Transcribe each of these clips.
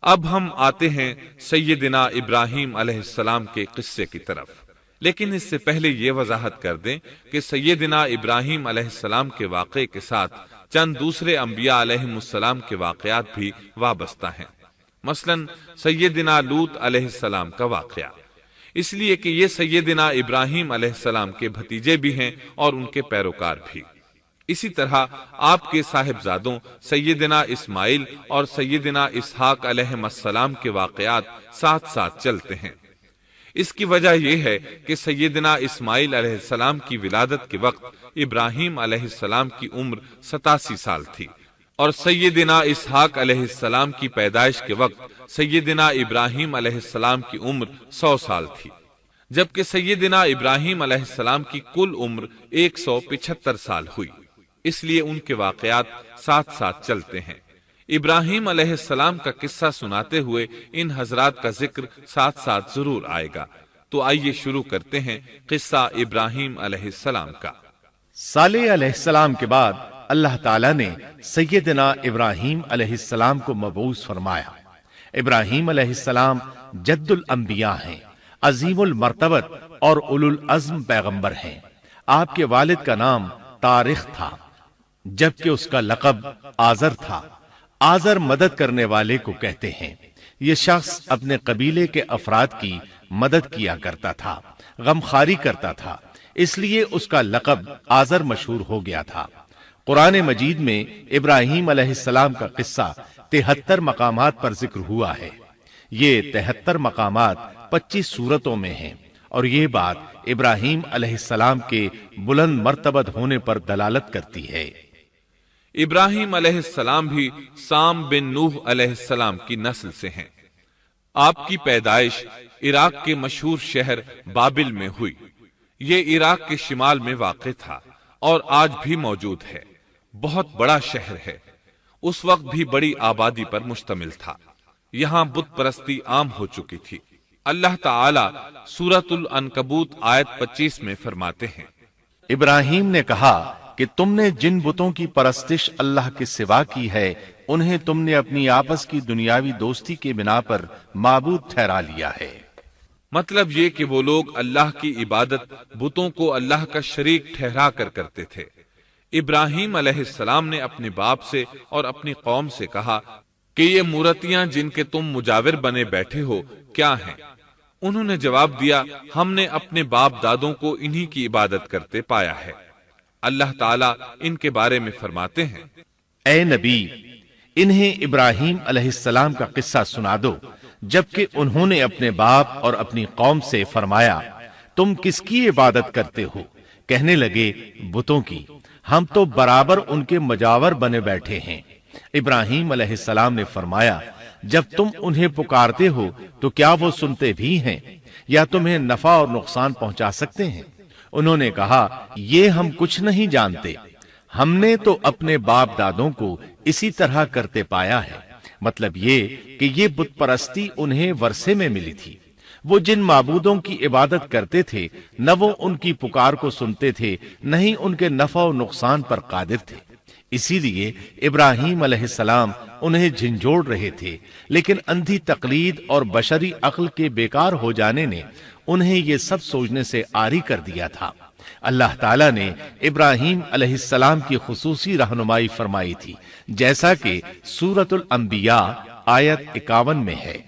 اب ہم آتے ہیں سیدنا ابراہیم علیہ السلام کے قصے کی طرف، لیکن اس سے پہلے یہ وضاحت کر دیں کہ سیدنا ابراہیم علیہ السلام کے واقعے کے ساتھ چند دوسرے انبیاء علیہم السلام کے واقعات بھی وابستہ ہیں، مثلا سیدنا لوط علیہ السلام کا واقعہ، اس لیے کہ یہ سیدنا ابراہیم علیہ السلام کے بھتیجے بھی ہیں اور ان کے پیروکار بھی۔ اسی طرح آپ کے صاحبزادوں سیدنا اسماعیل اور سیدنا اسحاق علیہ السلام کے واقعات ساتھ ساتھ چلتے ہیں۔ اس کی وجہ یہ ہے کہ سیدنا اسماعیل علیہ السلام کی ولادت کے وقت ابراہیم علیہ السلام کی عمر 87 سال تھی، اور سیدنا اسحاق علیہ السلام کی پیدائش کے وقت سیدنا ابراہیم علیہ السلام کی عمر 100 سال تھی، جبکہ سیدنا ابراہیم علیہ السلام کی کل عمر 175 سال ہوئی، اس لیے ان کے واقعات ساتھ ساتھ چلتے ہیں۔ ابراہیم علیہ السلام کا قصہ سناتے ہوئے ان حضرات کا ذکر ساتھ ساتھ ضرور آئے گا، تو آئیے شروع کرتے ہیں قصہ ابراہیم علیہ السلام کا۔ صالح علیہ السلام کے بعد اللہ تعالیٰ نے سیدنا ابراہیم علیہ السلام کو مبعوث فرمایا۔ ابراہیم علیہ السلام جد الانبیاء ہیں، عظیم المرتبت اور اولو العزم پیغمبر ہیں۔ آپ کے والد کا نام طارخ تھا، جبکہ اس کا لقب آزر تھا۔ آزر مدد کرنے والے کو کہتے ہیں۔ یہ شخص اپنے قبیلے کے افراد کی مدد کیا کرتا تھا، غمخواری کرتا تھا، اس لیے اس کا لقب آزر مشہور ہو گیا تھا۔ قرآن مجید میں ابراہیم علیہ السلام کا قصہ 73 مقامات پر ذکر ہوا ہے۔ یہ 73 مقامات 25 سورتوں میں ہیں، اور یہ بات ابراہیم علیہ السلام کے بلند مرتبت ہونے پر دلالت کرتی ہے۔ ابراہیم علیہ السلام بھی سام بن نوح علیہ السلام کی نسل سے ہیں۔ آپ کی پیدائش عراق کے مشہور شہر بابل میں ہوئی۔ یہ عراق کے شمال میں واقع تھا اور آج بھی موجود ہے۔ بہت بڑا شہر ہے، اس وقت بھی بڑی آبادی پر مشتمل تھا۔ یہاں بت پرستی عام ہو چکی تھی۔ اللہ تعالی سورۃ العنکبوت آیت 25 میں فرماتے ہیں، ابراہیم نے کہا کہ تم نے جن بتوں کی پرستش اللہ کے سوا کی ہے، انہیں تم نے اپنی آپس کی دنیاوی دوستی کے بنا پر معبود ٹھہرا لیا ہے۔ مطلب یہ کہ وہ لوگ اللہ کی عبادت بتوں کو اللہ کا شریک ٹھہرا کر کرتے تھے۔ ابراہیم علیہ السلام نے اپنے باپ سے اور اپنی قوم سے کہا کہ یہ مورتیاں جن کے تم مجاور بنے بیٹھے ہو کیا ہیں؟ انہوں نے جواب دیا، ہم نے اپنے باپ دادوں کو انہی کی عبادت کرتے پایا ہے۔ اللہ تعالیٰ ان کے بارے میں فرماتے ہیں، اے نبی، انہیں ابراہیم علیہ السلام کا قصہ سنا دو، جبکہ انہوں نے اپنے باپ اور اپنی قوم سے فرمایا، تم کس کی عبادت کرتے ہو؟ کہنے لگے، بتوں کی، ہم تو برابر ان کے مجاور بنے بیٹھے ہیں۔ ابراہیم علیہ السلام نے فرمایا، جب تم انہیں پکارتے ہو تو کیا وہ سنتے بھی ہیں یا تمہیں نفع اور نقصان پہنچا سکتے ہیں؟ انہوں نے کہا، یہ ہم کچھ نہیں جانتے، ہم نے تو اپنے باپ دادوں کو اسی طرح کرتے پایا ہے۔ مطلب یہ کہ یہ بت پرستی انہیں ورثے میں ملی تھی۔ وہ جن معبودوں کی عبادت کرتے تھے، نہ وہ ان کی پکار کو سنتے تھے، نہ ہی ان کے نفع و نقصان پر قادر تھے۔ اسی لیے ابراہیم علیہ السلام انہیں جھنجھوڑ رہے تھے، لیکن اندھی تقلید اور بشری عقل کے بیکار ہو جانے نے انہیں یہ سب سوچنے سے عاری کر دیا تھا۔ اللہ تعالیٰ نے ابراہیم علیہ السلام کی خصوصی رہنمائی فرمائی تھی، جیسا کہ سورۃ الانبیاء آیت 51 میں ہے،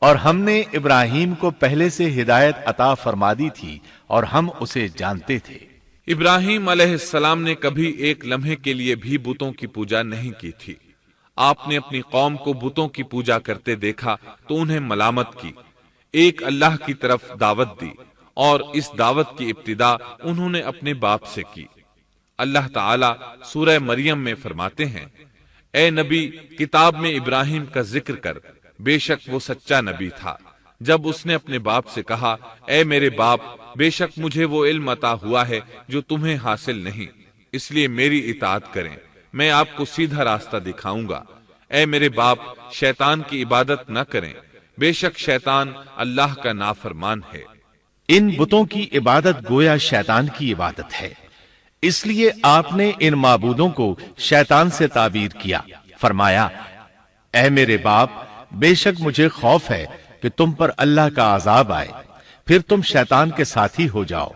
اور ہم نے ابراہیم کو پہلے سے ہدایت عطا فرما دی تھی اور ہم اسے جانتے تھے۔ ابراہیم علیہ السلام نے کبھی ایک لمحے کے لیے بھی بتوں کی پوجا نہیں کی تھی۔ آپ نے اپنی قوم کو بتوں کی پوجا کرتے دیکھا تو انہیں ملامت کی، ایک اللہ کی طرف دعوت دی، اور اس دعوت کی ابتدا انہوں نے اپنے باپ سے کی۔ اللہ تعالیٰ سورہ مریم میں فرماتے ہیں، اے نبی، کتاب میں ابراہیم کا ذکر کر، بے شک وہ سچا نبی تھا۔ جب اس نے اپنے باپ سے کہا، اے میرے باپ، بے شک مجھے وہ علم عطا ہوا ہے جو تمہیں حاصل نہیں، اس لیے میری اطاعت کریں، میں آپ کو سیدھا راستہ دکھاؤں گا۔ اے میرے باپ، شیطان کی عبادت نہ کریں، بے شک شیطان اللہ کا نافرمان ہے۔ ان بتوں کی عبادت گویا شیطان کی عبادت ہے، اس لیے آپ نے ان معبودوں کو شیطان سے تعبیر کیا۔ فرمایا، اے میرے باپ، بے شک مجھے خوف ہے کہ تم پر اللہ کا عذاب آئے، پھر تم شیطان کے ساتھی ہو جاؤ۔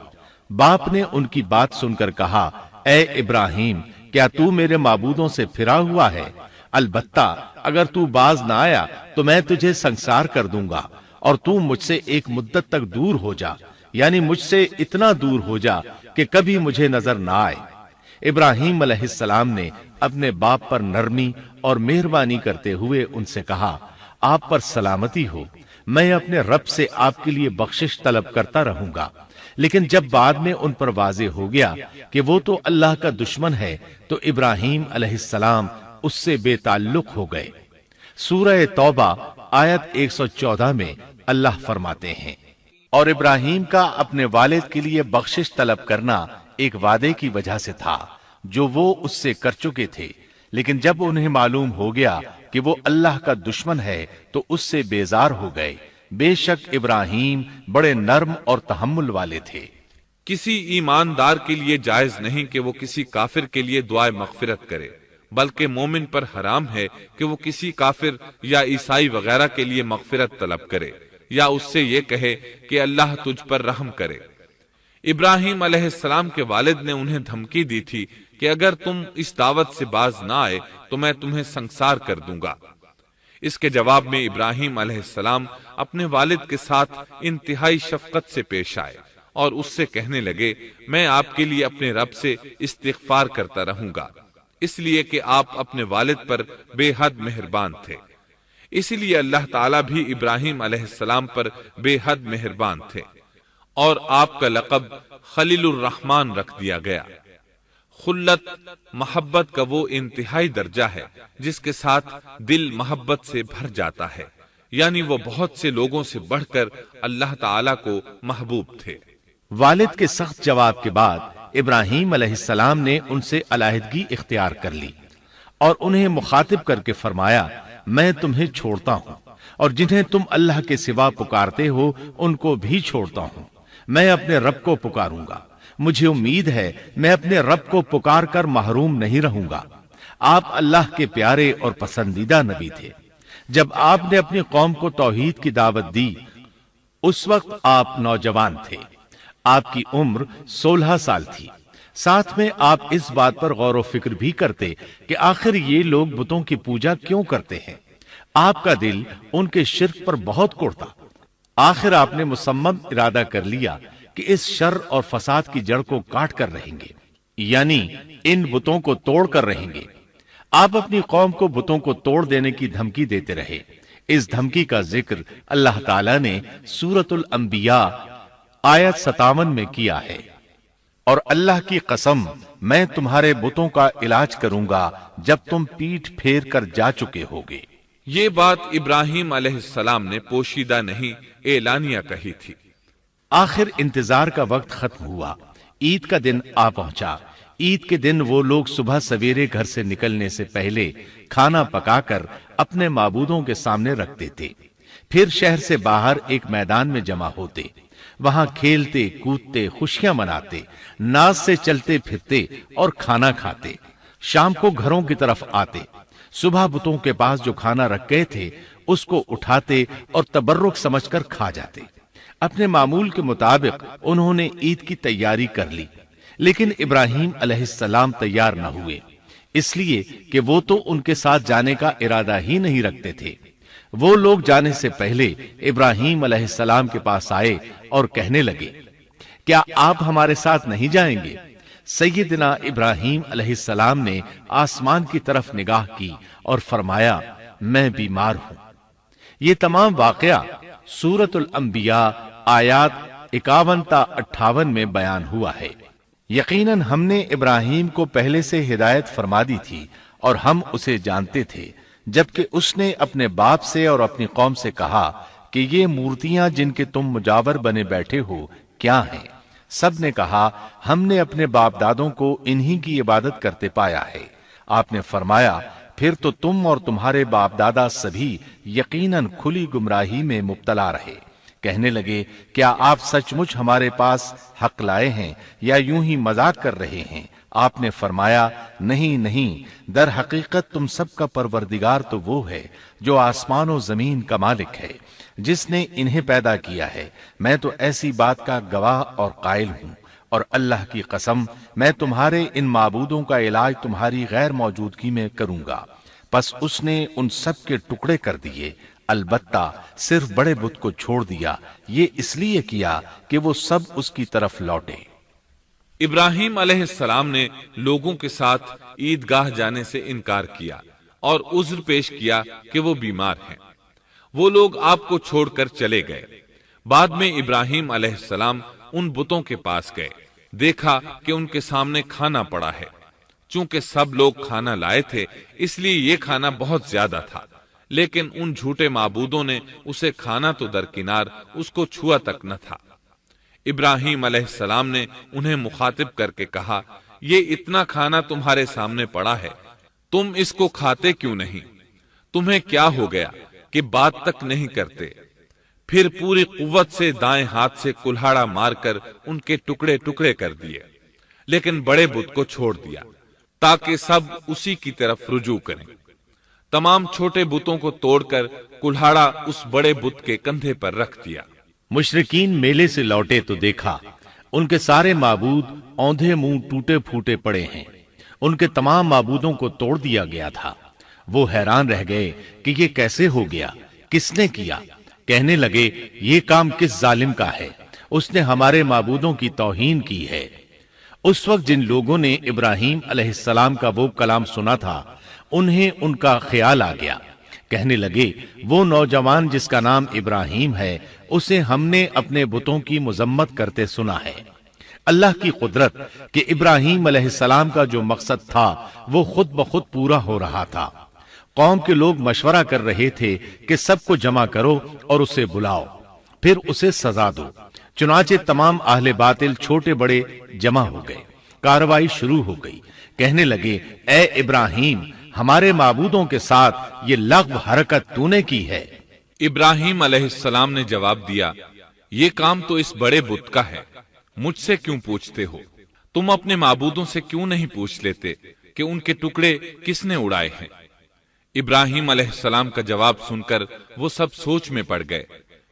باپ نے ان کی بات سن کر کہا، اے ابراہیم، کیا تو میرے معبودوں سے پھرا ہوا ہے؟ البتہ اگر تو باز نہ آیا تو میں تجھے سنسار کر دوں گا، اور تو مجھ سے ایک مدت تک دور ہو جا، یعنی مجھ سے اتنا دور ہو جا کہ کبھی مجھے نظر نہ آئے۔ ابراہیم علیہ السلام نے اپنے باپ پر نرمی اور مہربانی کرتے ہوئے ان سے کہا، آپ پر سلامتی ہو، میں اپنے رب سے آپ کے لیے بخشش طلب کرتا رہوں گا۔ لیکن جب بعد میں ان پر واضح ہو گیا کہ وہ تو اللہ کا دشمن ہے تو ابراہیم علیہ السلام اس سے بے تعلق ہو گئے۔ سورہ توبہ آیت 114 میں اللہ فرماتے ہیں، اور ابراہیم کا اپنے والد کے لیے بخشش طلب کرنا ایک وعدے کی وجہ سے تھا جو وہ اس سے کر چکے تھے، لیکن جب انہیں معلوم ہو گیا کہ وہ اللہ کا دشمن ہے تو اس سے بیزار ہو گئے۔ بے شک ابراہیم بڑے نرم اور تحمل والے تھے۔ کسی ایماندار کے لیے جائز نہیں کہ وہ کسی کافر کے لیے دعائے مغفرت کرے، بلکہ مومن پر حرام ہے کہ وہ کسی کافر یا عیسائی وغیرہ کے لیے مغفرت طلب کرے یا اس سے یہ کہے کہ اللہ تجھ پر رحم کرے۔ ابراہیم علیہ السلام کے والد نے انہیں دھمکی دی تھی کہ اگر تم اس دعوت سے باز نہ آئے تو میں تمہیں سنسار کر دوں گا۔ اس کے جواب میں ابراہیم علیہ السلام اپنے والد کے ساتھ انتہائی شفقت سے پیش آئے اور اس سے کہنے لگے، میں آپ کے لیے اپنے رب سے استغفار کرتا رہوں گا، اس لیے کہ آپ اپنے والد پر بے حد مہربان تھے۔ اسی لیے اللہ تعالیٰ بھی ابراہیم علیہ السلام پر بے حد مہربان تھے، اور آپ کا لقب خلیل الرحمن رکھ دیا گیا۔ خلت محبت کا وہ انتہائی درجہ ہے جس کے ساتھ دل محبت سے بھر جاتا ہے، یعنی وہ بہت سے لوگوں سے بڑھ کر اللہ تعالیٰ کو محبوب تھے۔ والد کے سخت جواب کے بعد ابراہیم علیہ السلام نے ان سے علیحدگی اختیار کر لی اور انہیں مخاطب کر کے فرمایا، میں تمہیں چھوڑتا ہوں اور جنہیں تم اللہ کے سوا پکارتے ہو ان کو بھی چھوڑتا ہوں، میں اپنے رب کو پکاروں گا۔ مجھے امید ہے میں اپنے رب کو پکار کر محروم نہیں رہوں گا۔ آپ اللہ کے پیارے اور پسندیدہ نبی تھے۔ جب آپ نے اپنی قوم کو توحید کی دعوت دی اس وقت آپ نوجوان تھے، آپ کی عمر 16 سال تھی۔ ساتھ میں آپ اس بات پر غور و فکر بھی کرتے کہ آخر یہ لوگ بتوں کی پوجا کیوں کرتے ہیں۔ آپ کا دل ان کے شرک پر بہت کوڑتا۔ آخر آپ نے مصمم ارادہ کر لیا کہ اس شر اور فساد کی جڑ کو کاٹ کر رہیں گے، یعنی ان بتوں کو توڑ کر رہیں گے۔ آپ اپنی قوم کو بتوں کو توڑ دینے کی دھمکی دیتے رہے۔ اس دھمکی کا ذکر اللہ تعالیٰ نے سورۃ الانبیاء آیت 57 میں کیا ہے، اور اللہ کی قسم میں تمہارے بتوں کا علاج کروں گا جب تم پیٹھ پھیر کر جا چکے ہوگے۔ یہ بات ابراہیم علیہ السلام نے پوشیدہ نہیں اعلانیہ کہی تھی۔ آخر انتظار کا وقت ختم ہوا، عید کا دن آ پہنچا۔ عید کے دن وہ لوگ صبح سویرے گھر سے نکلنے سے پہلے کھانا پکا کر اپنے معبودوں کے سامنے رکھتے تھے، پھر شہر سے باہر ایک میدان میں جمع ہوتے، وہاں کھیلتے کودتے خوشیاں مناتے، ناز سے چلتے پھرتے اور کھانا کھاتے۔ شام کو گھروں کی طرف آتے، صبح بتوں کے پاس جو کھانا رکھ گئے تھے اس کو اٹھاتے اور تبرک سمجھ کر کھا جاتے۔ اپنے معمول کے مطابق انہوں نے عید کی تیاری کر لی، لیکن ابراہیم علیہ السلام تیار نہ ہوئے، اس لیے کہ وہ تو ان کے ساتھ جانے کا ارادہ ہی نہیں رکھتے تھے۔ وہ لوگ جانے سے پہلے ابراہیم علیہ السلام کے پاس آئے اور کہنے لگے، کیا آپ ہمارے ساتھ نہیں جائیں گے؟ سیدنا ابراہیم علیہ السلام نے آسمان کی طرف نگاہ کی اور فرمایا، میں بیمار ہوں۔ یہ تمام واقعہ سورۃ الانبیاء آیات 51 تا 58 میں بیان ہوا ہے۔ یقیناً ہم نے ابراہیم کو پہلے سے ہدایت فرما دی تھی اور ہم اسے جانتے تھے، جبکہ اس نے اپنے باپ سے اور اپنی قوم سے کہا کہ یہ مورتیاں جن کے تم مجاور بنے بیٹھے ہو کیا ہیں؟ سب نے کہا، ہم نے اپنے باپ دادوں کو انہی کی عبادت کرتے پایا ہے۔ آپ نے فرمایا، پھر تو تم اور تمہارے باپ دادا سبھی یقیناً کھلی گمراہی میں مبتلا رہے۔ کہنے لگے کیا آپ سچ مچ ہمارے پاس حق لائے ہیں یا یوں ہی مذاق کر رہے ہیں؟ آپ نے فرمایا نہیں نہیں، در حقیقت تم سب کا پروردگار تو وہ ہے جو آسمان و زمین کا مالک ہے، جس نے انہیں پیدا کیا ہے، میں تو ایسی بات کا گواہ اور قائل ہوں، اور اللہ کی قسم میں تمہارے ان معبودوں کا علاج تمہاری غیر موجودگی میں کروں گا۔ پس اس نے ان سب کے ٹکڑے کر دیے، البتہ صرف بڑے بت کو چھوڑ دیا، یہ اس لیے کیا کہ وہ سب اس کی طرف لوٹے۔ ابراہیم علیہ السلام نے لوگوں کے ساتھ عیدگاہ جانے سے انکار کیا اور عذر پیش کیا کہ وہ بیمار ہیں۔ وہ لوگ آپ کو چھوڑ کر چلے گئے۔ بعد میں ابراہیم علیہ السلام ان بتوں کے پاس گئے، دیکھا کہ ان کے سامنے کھانا پڑا ہے۔ چونکہ سب لوگ کھانا لائے تھے اس لیے یہ کھانا بہت زیادہ تھا، لیکن ان جھوٹے معبودوں نے اسے کھانا تو درکنار اس کو چھوا تک نہ تھا۔ ابراہیم علیہ السلام نے انہیں مخاطب کر کے کہا، یہ اتنا کھانا تمہارے سامنے پڑا ہے، تم اس کو کھاتے کیوں نہیں؟ تمہیں کیا ہو گیا کہ بات تک نہیں کرتے؟ پھر پوری قوت سے دائیں ہاتھ سے کلہاڑا مار کر ان کے ٹکڑے ٹکڑے کر دیے، لیکن بڑے بت کو چھوڑ دیا تاکہ سب اسی کی طرف رجوع کریں۔ تمام چھوٹے بتوں کو توڑ کر کلہاڑا اس بڑے بت کے کندھے پر رکھ دیا۔ مشرکین میلے سے لوٹے تو دیکھا ان کے سارے معبود اوندھے منہ ٹوٹے پھوٹے پڑے ہیں، ان کے تمام معبودوں کو توڑ دیا گیا تھا۔ وہ حیران رہ گئے کہ یہ کیسے ہو گیا، کس نے کیا؟ کہنے لگے یہ کام کس ظالم کا ہے، اس نے ہمارے معبودوں کی توہین کی ہے۔ اس وقت جن لوگوں نے ابراہیم علیہ السلام کا وہ کلام سنا تھا انہیں ان کا خیال آ گیا، کہنے لگے وہ نوجوان جس کا نام ابراہیم ہے اسے ہم نے اپنے بتوں کی مذمت کرتے سنا ہے۔ اللہ کی قدرت کہ ابراہیم علیہ السلام کا جو مقصد تھا وہ خود بخود پورا ہو رہا تھا۔ قوم کے لوگ مشورہ کر رہے تھے کہ سب کو جمع کرو اور اسے بلاؤ، پھر اسے سزا دو۔ چنانچہ تمام اہل باطل چھوٹے بڑے جمع ہو گئے، کارروائی شروع ہو گئی۔ کہنے لگے اے ابراہیم، ہمارے معبودوں کے ساتھ یہ لغو حرکت تو نے کی ہے۔ ابراہیم علیہ السلام نے جواب دیا، یہ کام تو اس بڑے بت کا ہے، مجھ سے کیوں پوچھتے ہو؟ تم اپنے معبودوں سے کیوں نہیں پوچھ لیتے کہ ان کے ٹکڑے کس نے اڑائے ہیں؟ ابراہیم علیہ السلام کا جواب سن کر وہ سب سوچ میں پڑ گئے،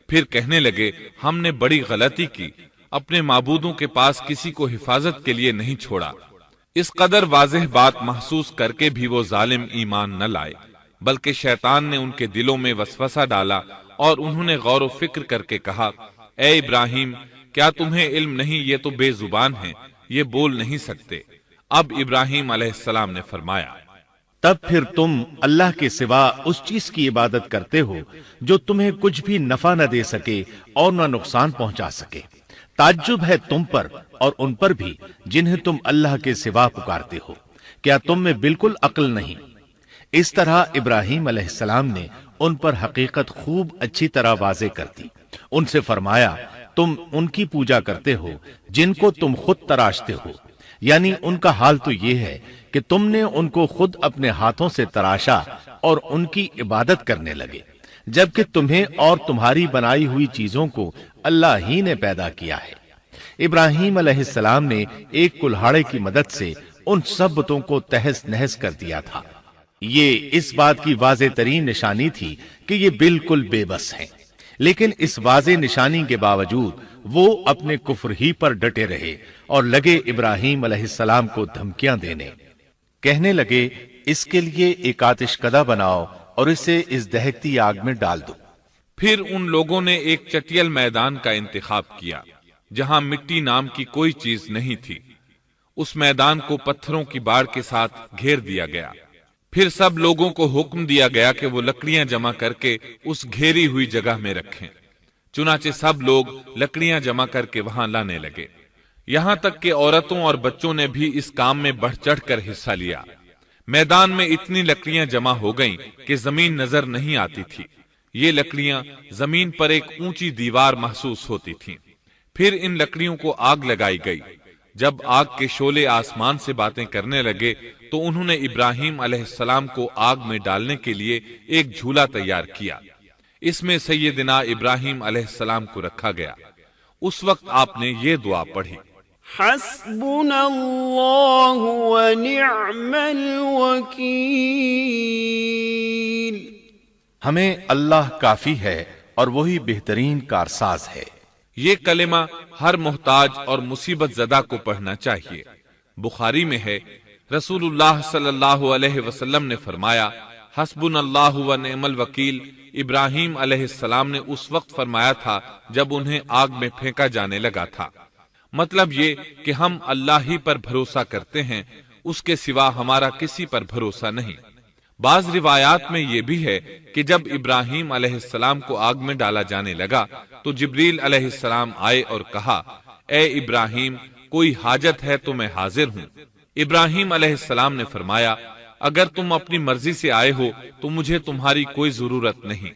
پھر کہنے لگے ہم نے بڑی غلطی کی، اپنے معبودوں کے پاس کسی کو حفاظت کے لیے نہیں چھوڑا۔ اس قدر واضح بات محسوس کر کے بھی وہ ظالم ایمان نہ لائے، بلکہ شیطان نے ان کے دلوں میں وسوسہ ڈالا اور انہوں نے غور و فکر کر کے کہا، اے ابراہیم، کیا تمہیں علم نہیں یہ تو بے زبان ہیں، یہ بول نہیں سکتے۔ اب ابراہیم علیہ السلام نے فرمایا، تب پھر تم اللہ کے سوا اس چیز کی عبادت کرتے ہو جو تمہیں کچھ بھی نفع نہ دے سکے اور نہ نقصان پہنچا سکے۔ تعجب ہے تم پر اور ان پر بھی جنہیں تم اللہ کے سوا پکارتے ہو، کیا تم میں بالکل عقل نہیں؟ اس طرح ابراہیم علیہ السلام نے ان پر حقیقت خوب اچھی طرح واضح کر دی۔ ان سے فرمایا تم ان کی پوجا کرتے ہو جن کو تم خود تراشتے ہو، یعنی ان کا حال تو یہ ہے کہ تم نے ان کو خود اپنے ہاتھوں سے تراشا اور ان کی عبادت کرنے لگے، جبکہ تمہیں اور تمہاری بنائی ہوئی چیزوں کو اللہ ہی نے پیدا کیا ہے۔ ابراہیم علیہ السلام نے ایک کلہاڑے کی مدد سے ان سب بتوں کو تہس نہس کر دیا تھا۔ یہ اس بات کی واضح ترین نشانی تھی کہ یہ بالکل بے بس ہیں، لیکن اس واضح نشانی کے باوجود وہ اپنے کفر ہی پر ڈٹے رہے اور لگے ابراہیم علیہ السلام کو دھمکیاں دینے۔ کہنے لگے اس کے لیے ایک آتش کدہ بناؤ اور اسے اس دہکتی آگ میں ڈال دو۔ پھر ان لوگوں نے ایک چٹیل میدان کا انتخاب کیا جہاں مٹی نام کی کوئی چیز نہیں تھی۔ اس میدان کو پتھروں کی باڑ کے ساتھ گھیر دیا گیا۔ پھر سب لوگوں کو حکم دیا گیا کہ وہ لکڑیاں جمع کر کے اس گھیری ہوئی جگہ میں رکھیں۔ چنانچہ سب لوگ لکڑیاں جمع کر کے وہاں لانے لگے، یہاں تک کہ عورتوں اور بچوں نے بھی اس کام میں بڑھ چڑھ کر حصہ لیا۔ میدان میں اتنی لکڑیاں جمع ہو گئیں کہ زمین نظر نہیں آتی تھی۔ یہ لکڑیاں زمین پر ایک اونچی دیوار محسوس ہوتی تھیں۔ پھر ان لکڑیوں کو آگ لگائی گئی۔ جب آگ کے شعلے آسمان سے باتیں کرنے لگے تو انہوں نے ابراہیم علیہ السلام کو آگ میں ڈالنے کے لیے ایک جھولا تیار کیا۔ اس میں سیدنا ابراہیم علیہ السلام کو رکھا گیا۔ اس وقت آپ نے یہ دعا پڑھی، حسبنا اللہ ونعم الوکیل، ہمیں اللہ کافی ہے اور وہی بہترین کارساز ہے۔ یہ کلمہ ہر محتاج اور مصیبت زدہ کو پڑھنا چاہیے۔ بخاری میں ہے، رسول اللہ صلی اللہ علیہ وسلم نے فرمایا، حسبنا اللہ و نعم الوکیل ابراہیم علیہ السلام نے اس وقت فرمایا تھا جب انہیں آگ میں پھینکا جانے لگا تھا۔ مطلب یہ کہ ہم اللہ ہی پر بھروسہ کرتے ہیں، اس کے سوا ہمارا کسی پر بھروسہ نہیں۔ بعض روایات میں یہ بھی ہے کہ جب ابراہیم علیہ السلام کو آگ میں ڈالا جانے لگا تو جبریل علیہ السلام آئے اور کہا، اے ابراہیم، کوئی حاجت ہے تو میں حاضر ہوں۔ ابراہیم علیہ السلام نے فرمایا، اگر تم اپنی مرضی سے آئے ہو تو مجھے تمہاری کوئی ضرورت نہیں۔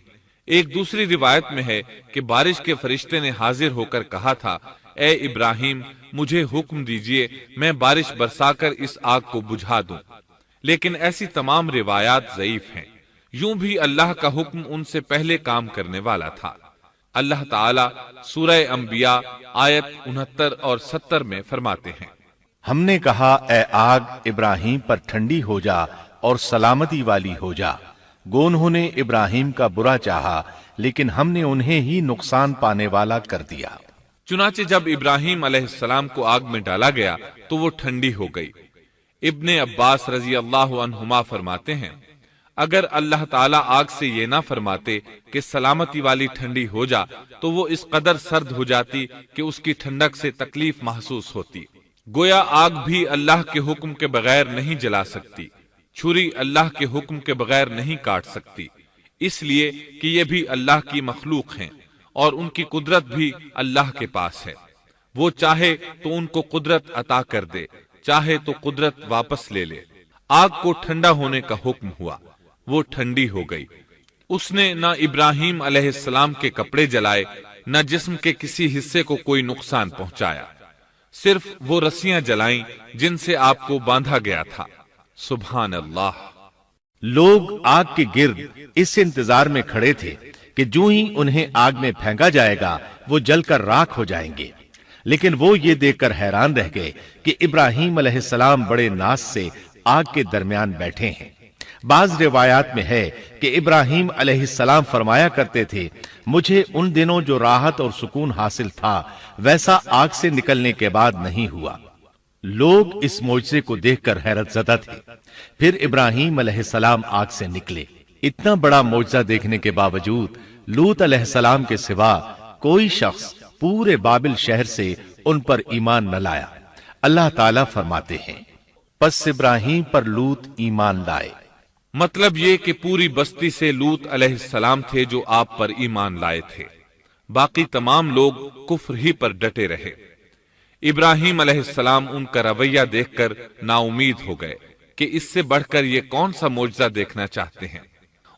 ایک دوسری روایت میں ہے کہ بارش کے فرشتے نے حاضر ہو کر کہا تھا، اے ابراہیم، مجھے حکم دیجئے میں بارش برسا کر اس آگ کو بجھا دوں۔ لیکن ایسی تمام روایات ضعیف ہیں۔ یوں بھی اللہ کا حکم ان سے پہلے کام کرنے والا تھا۔ اللہ تعالی سورہ انبیاء آیت 69 اور 70 میں فرماتے ہیں، ہم نے کہا، اے آگ ابراہیم پر ٹھنڈی ہو جا اور سلامتی والی ہو جا۔ گو انہوں نے ابراہیم کا برا چاہا لیکن ہم نے انہیں ہی نقصان پانے والا کر دیا۔ چنانچہ جب ابراہیم علیہ السلام کو آگ میں ڈالا گیا تو وہ ٹھنڈی ہو گئی۔ ابن عباس رضی اللہ عنہما فرماتے ہیں، اگر اللہ تعالیٰ آگ سے یہ نہ فرماتے کہ سلامتی والی ٹھنڈی ہو جا تو وہ اس قدر سرد ہو جاتی کہ اس کی ٹھنڈک سے تکلیف محسوس ہوتی۔ گویا آگ بھی اللہ کے حکم کے بغیر نہیں جلا سکتی، چھری اللہ کے حکم کے بغیر نہیں کاٹ سکتی، اس لیے کہ یہ بھی اللہ کی مخلوق ہیں اور ان کی قدرت بھی اللہ کے پاس ہے۔ وہ چاہے تو ان کو قدرت عطا کر دے، چاہے تو قدرت واپس لے لے۔ آگ کو ٹھنڈا ہونے کا حکم ہوا، وہ ٹھنڈی ہو گئی۔ اس نے نہ ابراہیم علیہ السلام کے کپڑے جلائے، نہ جسم کے کسی حصے کو کوئی نقصان پہنچایا، صرف وہ رسیاں جلائیں جن سے آپ کو باندھا گیا تھا۔ سبحان اللہ۔ لوگ آگ کے گرد اس انتظار میں کھڑے تھے کہ جو ہی انہیں آگ میں پھینکا جائے گا وہ جل کر راکھ ہو جائیں گے، لیکن وہ یہ دیکھ کر حیران رہ گئے کہ ابراہیم علیہ السلام بڑے ناز سے آگ کے درمیان بیٹھے ہیں۔ بعض روایات میں ہے کہ ابراہیم علیہ السلام فرمایا کرتے تھے، مجھے ان دنوں جو راحت اور سکون حاصل تھا ویسا آگ سے نکلنے کے بعد نہیں ہوا۔ لوگ اس معجزے کو دیکھ کر حیرت زدہ تھے۔ پھر ابراہیم علیہ السلام آگ سے نکلے۔ اتنا بڑا معجزہ دیکھنے کے باوجود لوط علیہ السلام کے سوا کوئی شخص پورے بابل شہر سے ان پر ایمان نہ لایا۔ اللہ تعالیٰ فرماتے ہیں، پس ابراہیم پر لوط ایمان لائے۔ مطلب یہ کہ پوری بستی سے لوط علیہ السلام تھے جو آپ پر ایمان لائے تھے، باقی تمام لوگ کفر ہی پر ڈٹے رہے۔ ابراہیم علیہ السلام ان کا رویہ دیکھ کر نا امید ہو گئے کہ اس سے بڑھ کر یہ کون سا معجزہ دیکھنا چاہتے ہیں۔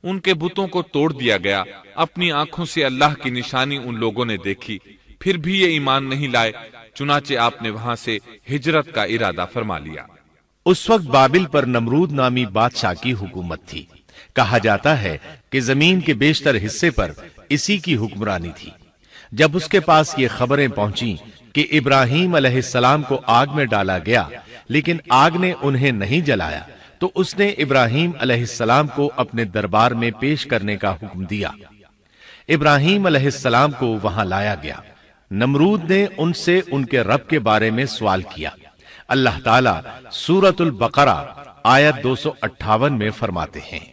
ان کے بتوں کو توڑ دیا گیا، اپنی آنکھوں سے اللہ کی نشانی ان لوگوں نے دیکھی، پھر بھی یہ ایمان نہیں لائے، چنانچہ آپ نے وہاں سے ہجرت کا ارادہ فرما لیا۔ اس وقت بابل پر نمرود نامی بادشاہ کی حکومت تھی۔ کہا جاتا ہے کہ زمین کے بیشتر حصے پر اسی کی حکمرانی تھی۔ جب اس کے پاس یہ خبریں پہنچیں کہ ابراہیم علیہ السلام کو آگ میں ڈالا گیا لیکن آگ نے انہیں نہیں جلایا، تو اس نے ابراہیم علیہ السلام کو اپنے دربار میں پیش کرنے کا حکم دیا۔ ابراہیم علیہ السلام کو وہاں لایا گیا۔ نمرود نے ان سے ان کے رب کے بارے میں سوال کیا۔ اللہ تعالیٰ سورۃ البقرہ آیت 258 میں فرماتے ہیں،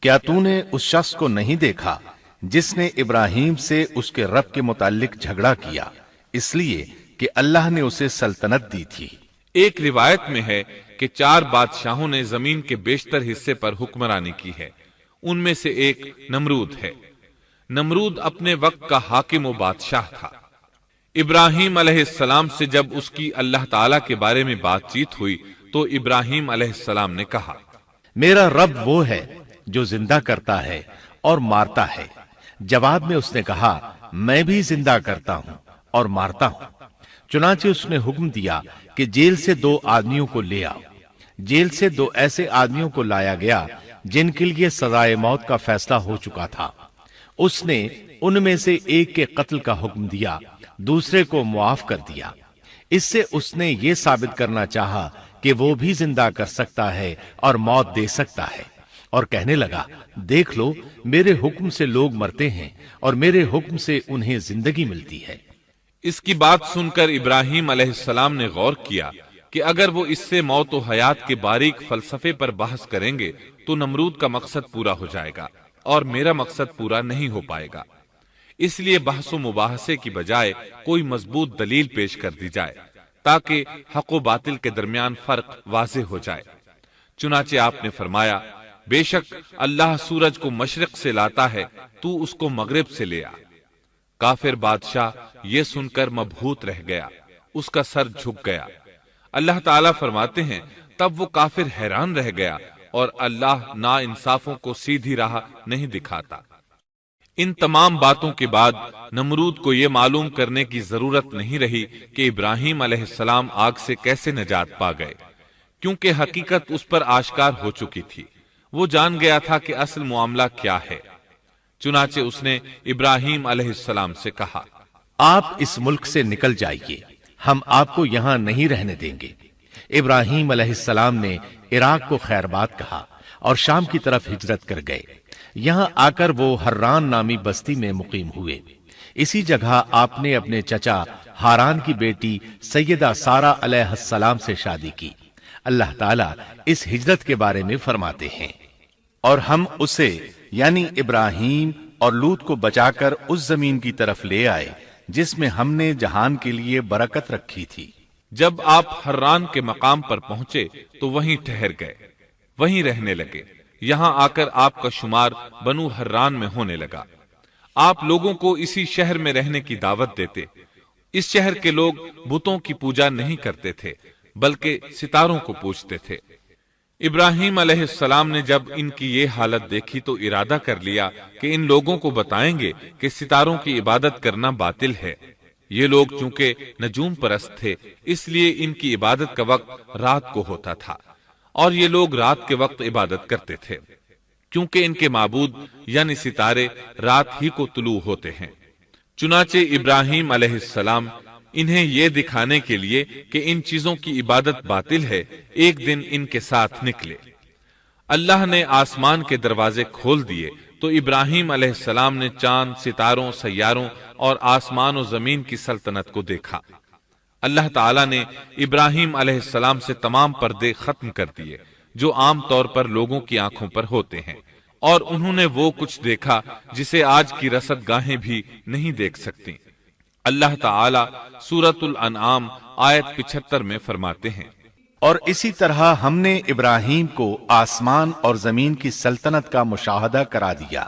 کیا تو نے اس شخص کو نہیں دیکھا جس نے ابراہیم سے اس کے رب کے متعلق جھگڑا کیا، اس لیے کہ اللہ نے اسے سلطنت دی تھی۔ ایک روایت میں ہے کہ 4 بادشاہوں نے زمین کے بیشتر حصے پر حکمرانی کی ہے، ان میں سے ایک نمرود ہے۔ نمرود اپنے وقت کا حاکم و بادشاہ تھا۔ ابراہیم علیہ السلام سے جب اس کی اللہ تعالیٰ کے بارے میں بات چیت ہوئی تو ابراہیم علیہ السلام نے کہا، میرا رب وہ ہے جو زندہ کرتا ہے اور مارتا ہے۔ جواب میں اس نے کہا، میں بھی زندہ کرتا ہوں اور مارتا ہوں۔ چنانچہ اس نے حکم دیا کہ جیل سے 2 آدمیوں کو لے آؤ۔ جیل سے 2 ایسے آدمیوں کو لایا گیا جن کے لیے سزائے موت کا فیصلہ ہو چکا تھا۔ اس نے ان میں سے ایک کے قتل کا حکم دیا، دوسرے کو معاف کر دیا۔ اس سے اس نے یہ ثابت کرنا چاہا کہ وہ بھی زندہ کر سکتا ہے اور موت دے سکتا ہے، اور کہنے لگا دیکھ لو میرے حکم سے لوگ مرتے ہیں اور میرے حکم سے انہیں زندگی ملتی ہے۔ اس کی بات سن کر ابراہیم علیہ السلام نے غور کیا کہ اگر وہ اس سے موت و حیات کے باریک فلسفے پر بحث کریں گے تو نمرود کا مقصد پورا ہو جائے گا اور میرا مقصد پورا نہیں ہو پائے گا۔ اس لیے بحث و مباحثے کی بجائے کوئی مضبوط دلیل پیش کر دی جائے تاکہ حق و باطل کے درمیان فرق واضح ہو جائے۔ چنانچہ آپ نے فرمایا بے شک اللہ سورج کو مشرق سے لاتا ہے، تو اس کو مغرب سے لے آ۔ کافر بادشاہ یہ سن کر مبہوت رہ گیا، اس کا سر جھک گیا۔ اللہ تعالیٰ فرماتے ہیں تب وہ کافر حیران رہ گیا اور اللہ نا انصافوں کو سیدھی راہ نہیں دکھاتا۔ ان تمام باتوں کے بعد نمرود کو یہ معلوم کرنے کی ضرورت نہیں رہی کہ ابراہیم علیہ السلام آگ سے کیسے نجات پا گئے، کیونکہ حقیقت اس پر آشکار ہو چکی تھی۔ وہ جان گیا تھا کہ اصل معاملہ کیا ہے۔ چنانچہ اس نے ابراہیم علیہ السلام سے کہا آپ اس ملک سے نکل جائیے، ہم آپ کو یہاں نہیں رہنے دیں گے۔ ابراہیم علیہ السلام نے عراق کو خیر بات کہا اور شام کی طرف ہجرت کر گئے۔ یہاں آ کر وہ حران نامی بستی میں مقیم ہوئے۔ اسی جگہ آپ نے اپنے چچا ہاران کی بیٹی سیدہ سارہ علیہ السلام سے شادی کی۔ اللہ تعالیٰ اس ہجرت کے بارے میں فرماتے ہیں اور ہم اسے یعنی ابراہیم اور لوط کو بچا کر اس زمین کی طرف لے آئے جس میں ہم نے جہان کے لیے برکت رکھی تھی۔ جب آپ حران کے مقام پر پہنچے تو وہیں ٹھہر گئے، وہیں رہنے لگے۔ یہاں آ کر آپ کا شمار بنو حران میں ہونے لگا۔ آپ لوگوں کو اسی شہر میں رہنے کی دعوت دیتے۔ اس شہر کے لوگ بتوں کی پوجا نہیں کرتے تھے بلکہ ستاروں کو پوجتے تھے۔ ابراہیم علیہ السلام نے جب ان کی یہ حالت دیکھی تو ارادہ کر لیا کہ ان لوگوں کو بتائیں گے کہ ستاروں کی عبادت کرنا باطل ہے۔ یہ لوگ چونکہ نجوم پرست تھے اس لیے ان کی عبادت کا وقت رات کو ہوتا تھا، اور یہ لوگ رات کے وقت عبادت کرتے تھے کیونکہ ان کے معبود یعنی ستارے رات ہی کو طلوع ہوتے ہیں۔ چنانچہ ابراہیم علیہ السلام انہیں یہ دکھانے کے لیے کہ ان چیزوں کی عبادت باطل ہے ایک دن ان کے ساتھ نکلے۔ اللہ نے آسمان کے دروازے کھول دیے تو ابراہیم علیہ السلام نے چاند، ستاروں، سیاروں اور آسمان و زمین کی سلطنت کو دیکھا۔ اللہ تعالیٰ نے ابراہیم علیہ السلام سے تمام پردے ختم کر دیے جو عام طور پر لوگوں کی آنکھوں پر ہوتے ہیں، اور انہوں نے وہ کچھ دیکھا جسے آج کی رصد گاہیں بھی نہیں دیکھ سکتی۔ اللہ تعالیٰ سورۃ الانعام آیت 75 میں فرماتے ہیں اور اسی طرح ہم نے ابراہیم کو آسمان اور زمین کی سلطنت کا مشاہدہ کرا دیا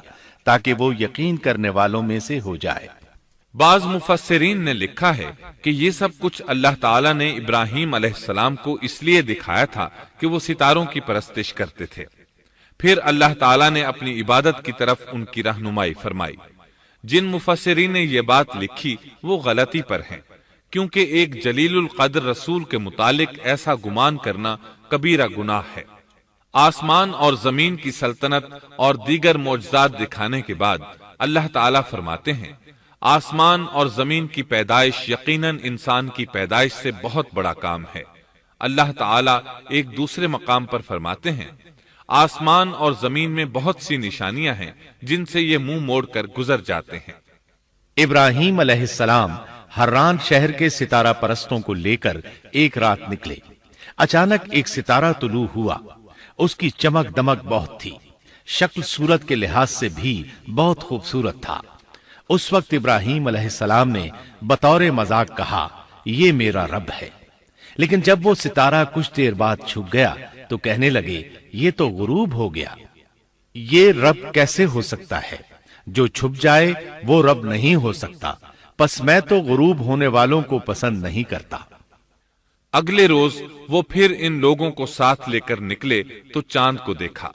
تاکہ وہ یقین کرنے والوں میں سے ہو جائے۔ بعض مفسرین نے لکھا ہے کہ یہ سب کچھ اللہ تعالیٰ نے ابراہیم علیہ السلام کو اس لیے دکھایا تھا کہ وہ ستاروں کی پرستش کرتے تھے۔ پھر اللہ تعالیٰ نے اپنی عبادت کی طرف ان کی رہنمائی فرمائی۔ جن مفسرین نے یہ بات لکھی وہ غلطی پر ہیں، کیونکہ ایک جلیل القدر رسول کے متعلق ایسا گمان کرنا کبیرہ گناہ ہے۔ آسمان اور زمین کی سلطنت اور دیگر معجزات دکھانے کے بعد اللہ تعالیٰ فرماتے ہیں آسمان اور زمین کی پیدائش یقیناً انسان کی پیدائش سے بہت بڑا کام ہے۔ اللہ تعالیٰ ایک دوسرے مقام پر فرماتے ہیں آسمان اور زمین میں بہت سی نشانیاں ہیں جن سے یہ منہ موڑ کر گزر جاتے ہیں۔ ابراہیم علیہ السلام حران شہر کے ستارہ پرستوں کو لے کر ایک رات نکلے۔ اچانک ایک ستارہ طلوع ہوا، اس کی چمک دمک بہت تھی، شکل صورت کے لحاظ سے بھی بہت خوبصورت تھا۔ اس وقت ابراہیم علیہ السلام نے بطور مذاق کہا یہ میرا رب ہے، لیکن جب وہ ستارہ کچھ دیر بعد چھپ گیا تو کہنے لگے یہ تو غروب ہو گیا۔ یہ رب کیسے ہو سکتا ہے؟ جو چھپ جائے وہ رب نہیں ہو سکتا، پس میں تو غروب ہونے والوں کو پسند نہیں کرتا۔ اگلے روز وہ پھر ان لوگوں کو ساتھ لے کر نکلے تو چاند کو دیکھا۔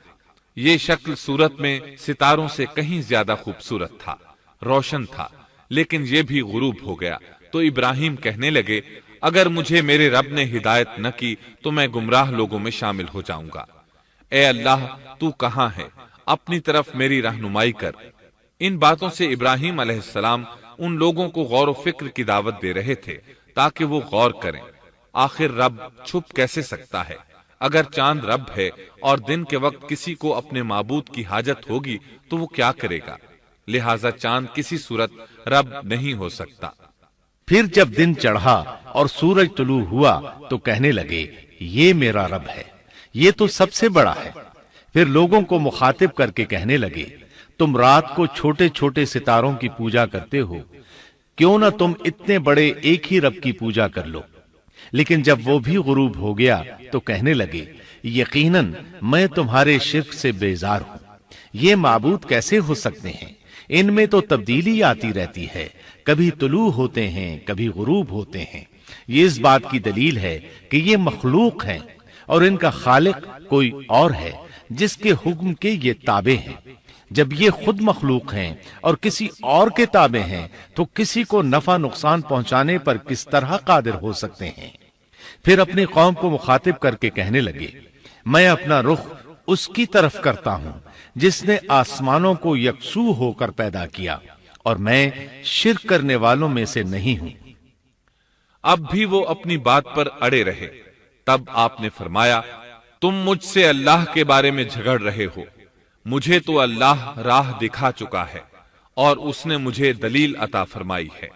یہ شکل صورت میں ستاروں سے کہیں زیادہ خوبصورت تھا، روشن تھا، لیکن یہ بھی غروب ہو گیا تو ابراہیم کہنے لگے اگر مجھے میرے رب نے ہدایت نہ کی تو میں گمراہ لوگوں میں شامل ہو جاؤں گا۔ اے اللہ تو کہاں ہے؟ اپنی طرف میری رہنمائی کر۔ ان باتوں سے ابراہیم علیہ السلام ان لوگوں کو غور و فکر کی دعوت دے رہے تھے تاکہ وہ غور کریں، آخر رب چھپ کیسے سکتا ہے؟ اگر چاند رب ہے اور دن کے وقت کسی کو اپنے معبود کی حاجت ہوگی تو وہ کیا کرے گا؟ لہذا چاند کسی صورت رب نہیں ہو سکتا۔ پھر جب دن چڑھا اور سورج طلوع ہوا تو کہنے لگے یہ میرا رب ہے، یہ تو سب سے بڑا ہے۔ پھر لوگوں کو مخاطب کر کے کہنے لگے تم رات کو چھوٹے چھوٹے ستاروں کی پوجا کرتے ہو، کیوں نہ تم اتنے بڑے ایک ہی رب کی پوجا کر لو۔ لیکن جب وہ بھی غروب ہو گیا تو کہنے لگے یقیناً میں تمہارے شرک سے بیزار ہوں، یہ معبود کیسے ہو سکتے ہیں؟ ان میں تو تبدیلی آتی رہتی ہے، کبھی طلوع ہوتے ہیں کبھی غروب ہوتے ہیں۔ یہ اس بات کی دلیل ہے کہ یہ مخلوق ہیں اور ان کا خالق کوئی اور ہے جس کے حکم کے یہ تابع ہیں۔ جب یہ خود مخلوق ہیں اور کسی اور کے تابع ہیں تو کسی کو نفع نقصان پہنچانے پر کس طرح قادر ہو سکتے ہیں؟ پھر اپنی قوم کو مخاطب کر کے کہنے لگے میں اپنا رخ اس کی طرف کرتا ہوں جس نے آسمانوں کو یکسو ہو کر پیدا کیا، اور میں شرک کرنے والوں میں سے نہیں ہوں۔ اب بھی وہ اپنی بات پر اڑے رہے۔ تب آپ نے فرمایا تم مجھ سے اللہ کے بارے میں جھگڑ رہے ہو، مجھے تو اللہ راہ دکھا چکا ہے اور اس نے مجھے دلیل عطا فرمائی ہے۔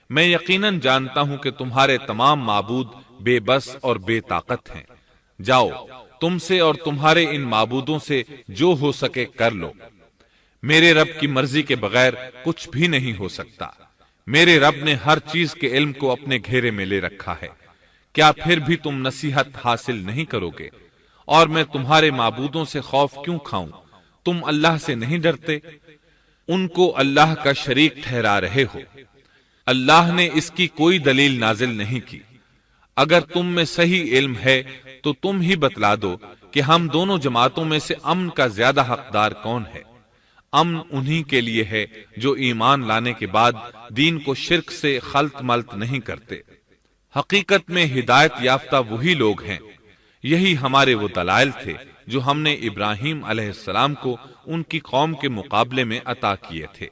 میں یقیناً جانتا ہوں کہ تمہارے تمام معبود بے بس اور بے طاقت ہیں۔ جاؤ تم سے اور تمہارے ان معبودوں سے جو ہو سکے کر لو، میرے رب کی مرضی کے بغیر کچھ بھی نہیں ہو سکتا۔ میرے رب نے ہر چیز کے علم کو اپنے گھیرے میں لے رکھا ہے، کیا پھر بھی تم نصیحت حاصل نہیں کرو گے؟ اور میں تمہارے معبودوں سے خوف کیوں کھاؤں؟ تم اللہ سے نہیں ڈرتے؟ ان کو اللہ کا شریک ٹھہرا رہے ہو، اللہ نے اس کی کوئی دلیل نازل نہیں کی۔ اگر تم میں صحیح علم ہے تو تم ہی بتلا دو کہ ہم دونوں جماعتوں میں سے امن کا زیادہ حقدار کون ہے؟ امن انہی کے لیے ہے جو ایمان لانے کے بعد دین کو شرک سے خلط ملط نہیں کرتے۔ حقیقت میں ہدایت یافتہ وہی لوگ ہیں۔ یہی ہمارے وہ دلائل تھے جو ہم نے ابراہیم علیہ السلام کو ان کی قوم کے مقابلے میں عطا کیے تھے،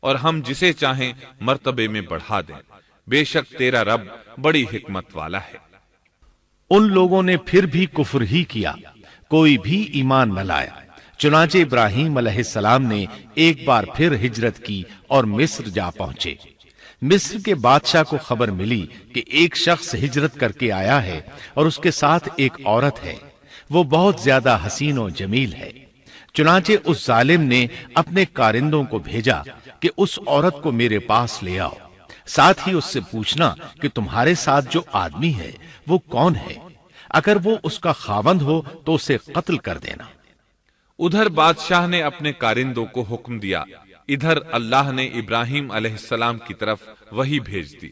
اور ہم جسے چاہیں مرتبے میں بڑھا دیں۔ بے شک تیرا رب بڑی حکمت والا ہے۔ ان لوگوں نے پھر بھی کفر ہی کیا، کوئی بھی ایمان نہ لایا۔ چنانچہ ابراہیم علیہ السلام نے ایک بار پھر ہجرت کی اور مصر جا پہنچے۔ مصر کے بادشاہ کو خبر ملی کہ ایک شخص ہجرت کر کے آیا ہے اور اس کے ساتھ ایک عورت ہے، وہ بہت زیادہ حسین و جمیل ہے۔ چنانچہ اس ظالم نے اپنے کارندوں کو بھیجا کہ اس عورت کو میرے پاس لے آؤ، ساتھ ہی اس سے پوچھنا کہ تمہارے ساتھ جو آدمی ہے وہ کون ہے، اگر وہ اس کا خاوند ہو تو اسے قتل کر دینا۔ ادھر بادشاہ نے اپنے کارندوں کو حکم دیا، ادھر اللہ نے ابراہیم علیہ السلام کی طرف وحی بھیج دی۔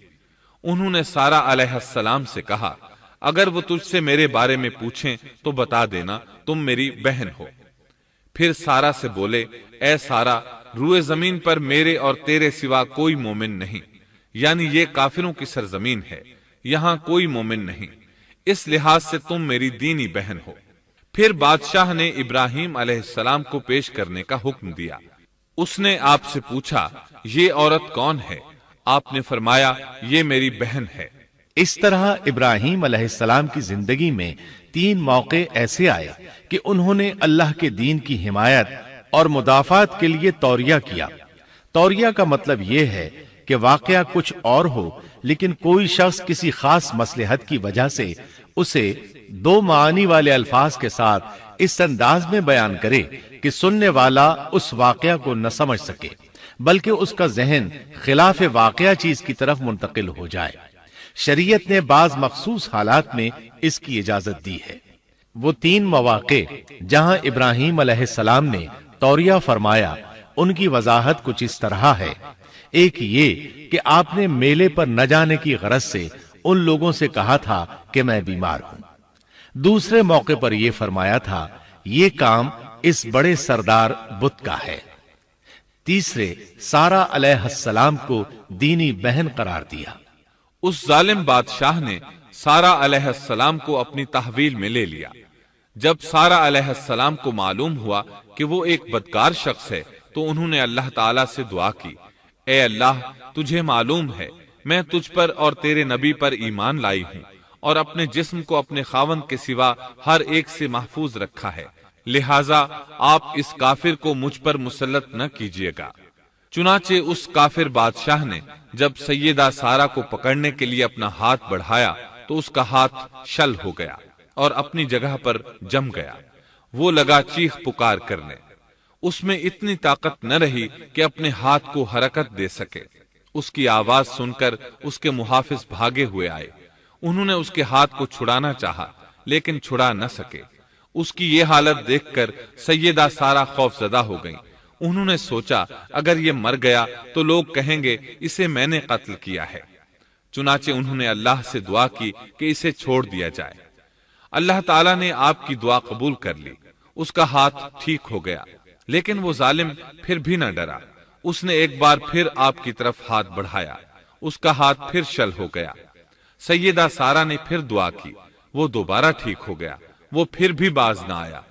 انہوں نے سارہ علیہ السلام سے کہا اگر وہ تجھ سے میرے بارے میں پوچھیں تو بتا دینا تم میری بہن ہو۔ پھر سارہ سے بولے اے سارہ، روئے زمین پر میرے اور تیرے سوا کوئی مومن نہیں، یعنی یہ کافروں کی سرزمین ہے، یہاں کوئی مومن نہیں، اس لحاظ سے تم میری دینی بہن ہو۔ پھر بادشاہ نے ابراہیم علیہ السلام کو پیش کرنے کا حکم دیا۔ اس نے آپ سے پوچھا یہ عورت کون ہے؟ آپ نے فرمایا یہ میری بہن ہے۔ اس طرح ابراہیم علیہ السلام کی زندگی میں 3 موقع ایسے آئے کہ انہوں نے اللہ کے دین کی حمایت اور مدافعت کے لیے توریہ کیا۔ توریہ کا مطلب یہ ہے کہ واقعہ کچھ اور ہو لیکن کوئی شخص کسی خاص مصلحت کی وجہ سے اسے 2 معانی والے الفاظ کے ساتھ اس انداز میں بیان کرے کہ سننے والا اس واقعہ کو نہ سمجھ سکے بلکہ اس کا ذہن خلاف واقعہ چیز کی طرف منتقل ہو جائے۔ شریعت نے بعض مخصوص حالات میں اس کی اجازت دی ہے۔ وہ 3 مواقع جہاں ابراہیم علیہ السلام نے توریہ فرمایا ان کی وضاحت کچھ اس طرح ہے۔ ایک یہ کہ آپ نے میلے پر نہ جانے کی غرض سے ان لوگوں سے کہا تھا کہ میں بیمار ہوں۔ دوسرے موقع پر یہ فرمایا تھا یہ کام اس بڑے سردار بت کا ہے۔ تیسرے سارہ علیہ السلام کو دینی بہن قرار دیا۔ اس ظالم بادشاہ نے سارہ علیہ السلام کو اپنی تحویل میں لے لیا۔ جب سارہ علیہ السلام کو معلوم ہوا کہ وہ ایک بدکار شخص ہے تو انہوں نے اللہ تعالیٰ سے دعا کی، اے اللہ، تجھے معلوم ہے میں تجھ پر اور تیرے نبی پر ایمان لائی ہوں اور اپنے جسم کو اپنے خاوند کے سوا ہر ایک سے محفوظ رکھا ہے، لہٰذا آپ اس کافر کو مجھ پر مسلط نہ کیجیے گا۔ چنانچہ اس کافر بادشاہ نے جب سیدہ سارہ کو پکڑنے کے لیے اپنا ہاتھ بڑھایا تو اس کا ہاتھ شل ہو گیا اور اپنی جگہ پر جم گیا۔ وہ لگا چیخ پکار کرنے، اس میں اتنی طاقت نہ رہی کہ اپنے ہاتھ کو حرکت دے سکے۔ اس کی آواز سن کر اس کے محافظ بھاگے ہوئے آئے، انہوں نے اس کے ہاتھ کو چھڑانا چاہا لیکن چھڑا نہ سکے۔ اس کی یہ حالت دیکھ کر سیدہ سارہ خوف زدہ ہو گئیں۔ انہوں نے سوچا اگر یہ مر گیا تو لوگ کہیں گے اسے میں نے قتل کیا ہے، چنانچہ انہوں نے اللہ سے دعا کی کہ اسے چھوڑ دیا جائے۔ اللہ تعالیٰ نے آپ کی دعا قبول کر لی، اس کا ہاتھ ٹھیک ہو گیا، لیکن وہ ظالم پھر بھی نہ ڈرا۔ اس نے ایک بار پھر آپ کی طرف ہاتھ بڑھایا، اس کا ہاتھ پھر شل ہو گیا۔ سیدہ سارہ نے پھر دعا کی، وہ دوبارہ ٹھیک ہو گیا، وہ پھر بھی باز نہ آیا۔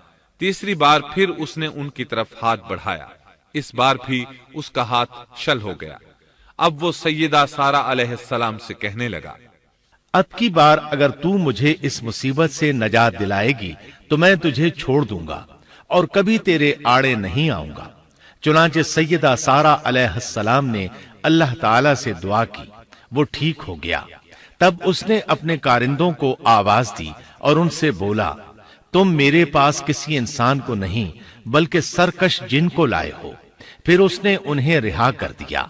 تیسری بار پھر اس نے ان کی طرف ہاتھ بڑھایا، اس بار بھی اس کا ہاتھ شل ہو گیا۔ اب وہ سیدہ سارہ علیہ السلام سے کہنے لگا، اب کی بار اگر تو مجھے اس مصیبت سے نجات دلائے گی تو میں تجھے چھوڑ دوں گا اور کبھی تیرے آڑے نہیں آؤں گا۔ چنانچہ سیدہ سارہ علیہ السلام نے اللہ تعالی سے دعا کی، وہ ٹھیک ہو گیا۔ تب اس نے اپنے کارندوں کو آواز دی اور ان سے بولا، تم میرے پاس کسی انسان کو نہیں بلکہ سرکش جن کو لائے ہو۔ پھر اس نے انہیں رہا کر دیا،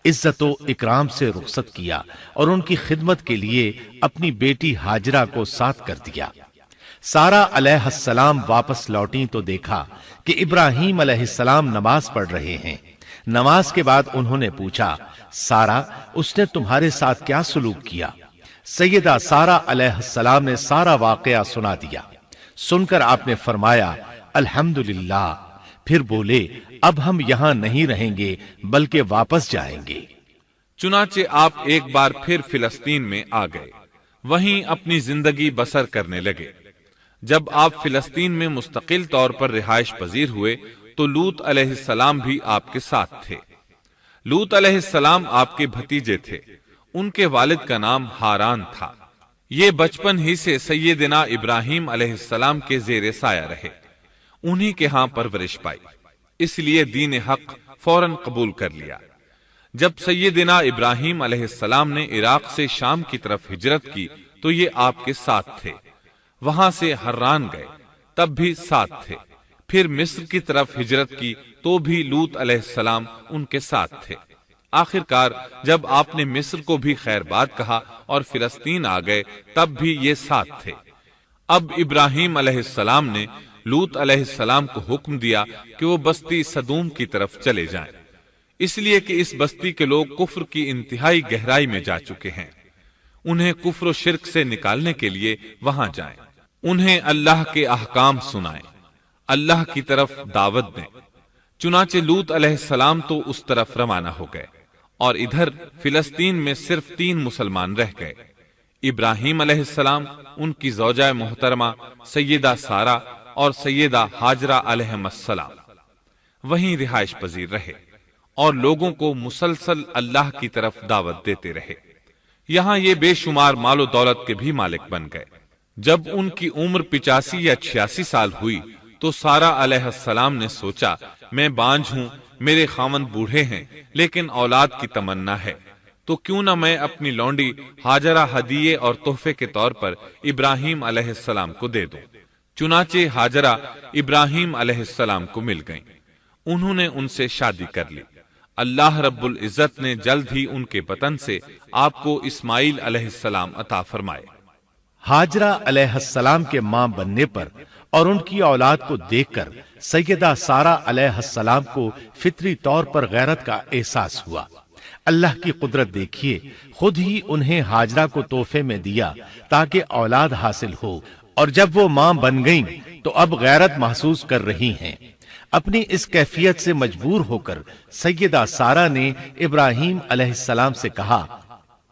عزت و اکرام سے رخصت کیا اور ان کی خدمت کے لیے اپنی بیٹی ہاجرہ کو ساتھ کر دیا۔ سارہ علیہ السلام واپس لوٹیں تو دیکھا کہ ابراہیم علیہ السلام نماز پڑھ رہے ہیں۔ نماز کے بعد انہوں نے پوچھا، سارہ، اس نے تمہارے ساتھ کیا سلوک کیا؟ سیدہ سارہ علیہ السلام نے سارا واقعہ سنا دیا۔ سن کر آپ نے فرمایا، الحمدللہ۔ پھر بولے، اب ہم یہاں نہیں رہیں گے بلکہ واپس جائیں گے۔ چنانچہ آپ ایک بار پھر فلسطین میں آ گئے، وہیں اپنی زندگی بسر کرنے لگے۔ جب آپ فلسطین میں مستقل طور پر رہائش پذیر ہوئے تو لوط علیہ السلام بھی آپ کے ساتھ تھے۔ لوط علیہ السلام آپ کے بھتیجے تھے، ان کے والد کا نام ہاران تھا۔ یہ بچپن ہی سے سیدنا ابراہیم علیہ السلام کے زیر سایہ رہے، انہی کے ہاں پرورش پائی، اس لیے دین حق فوراً قبول کر لیا۔ جب سیدنا ابراہیم علیہ السلام نے عراق سے شام کی طرف ہجرت کی تو یہ آپ کے ساتھ تھے، وہاں سے حران گئے، تب بھی ساتھ تھے۔ پھر مصر کی طرف ہجرت کی تو بھی لوط علیہ السلام ان کے ساتھ تھے۔ آخرکار جب آپ نے مصر کو بھی خیر بات کہا اور فلسطین آ گئے تب بھی یہ ساتھ تھے۔ اب ابراہیم علیہ السلام نے لوط علیہ السلام کو حکم دیا کہ وہ بستی سدوم کی طرف چلے جائیں، اس لیے کہ اس بستی کے لوگ کفر کی انتہائی گہرائی میں جا چکے ہیں، انہیں کفر و شرک سے نکالنے کے لیے وہاں جائیں، انہیں اللہ کے احکام سنائیں، اللہ کی طرف دعوت دیں۔ چنانچہ لوط علیہ السلام تو اس طرف روانہ ہو گئے اور ادھر فلسطین میں صرف 3 مسلمان رہ گئے، ابراہیم علیہ السلام، ان کی زوجہ محترمہ سیدہ سارہ اور سیدہ ہاجرہ علیہم السلام وہیں رہائش پذیر رہے اور لوگوں کو مسلسل اللہ کی طرف دعوت دیتے رہے۔ یہاں یہ بے شمار مال و دولت کے بھی مالک بن گئے۔ جب ان کی عمر 85 یا 86 سال ہوئی تو سارہ علیہ السلام نے سوچا، میں بانجھ ہوں، میرے خاوند بوڑھے ہیں لیکن اولاد کی تمنا ہے، تو کیوں نہ میں اپنی لونڈی ہاجرہ ہدیے اور تحفے کے طور پر ابراہیم علیہ السلام کو دے دوں۔ چنانچہ ہاجرہ ابراہیم علیہ السلام کو مل گئیں، انہوں نے ان سے شادی کر لی۔ اللہ رب العزت نے جلد ہی ان کے بطن سے آپ کو اسماعیل علیہ السلام عطا فرمائے۔ ہاجرہ علیہ السلام کے ماں بننے پر اور ان کی اولاد کو دیکھ کر سیدہ سارہ علیہ السلام کو فطری طور پر غیرت کا احساس ہوا۔ اللہ کی قدرت دیکھیے، خود ہی انہیں ہاجرہ کو تحفے میں دیا تاکہ اولاد حاصل ہو، اور جب وہ ماں بن گئیں تو اب غیرت محسوس کر رہی ہیں۔ اپنی اس کیفیت سے مجبور ہو کر سیدہ سارہ نے ابراہیم علیہ السلام سے کہا،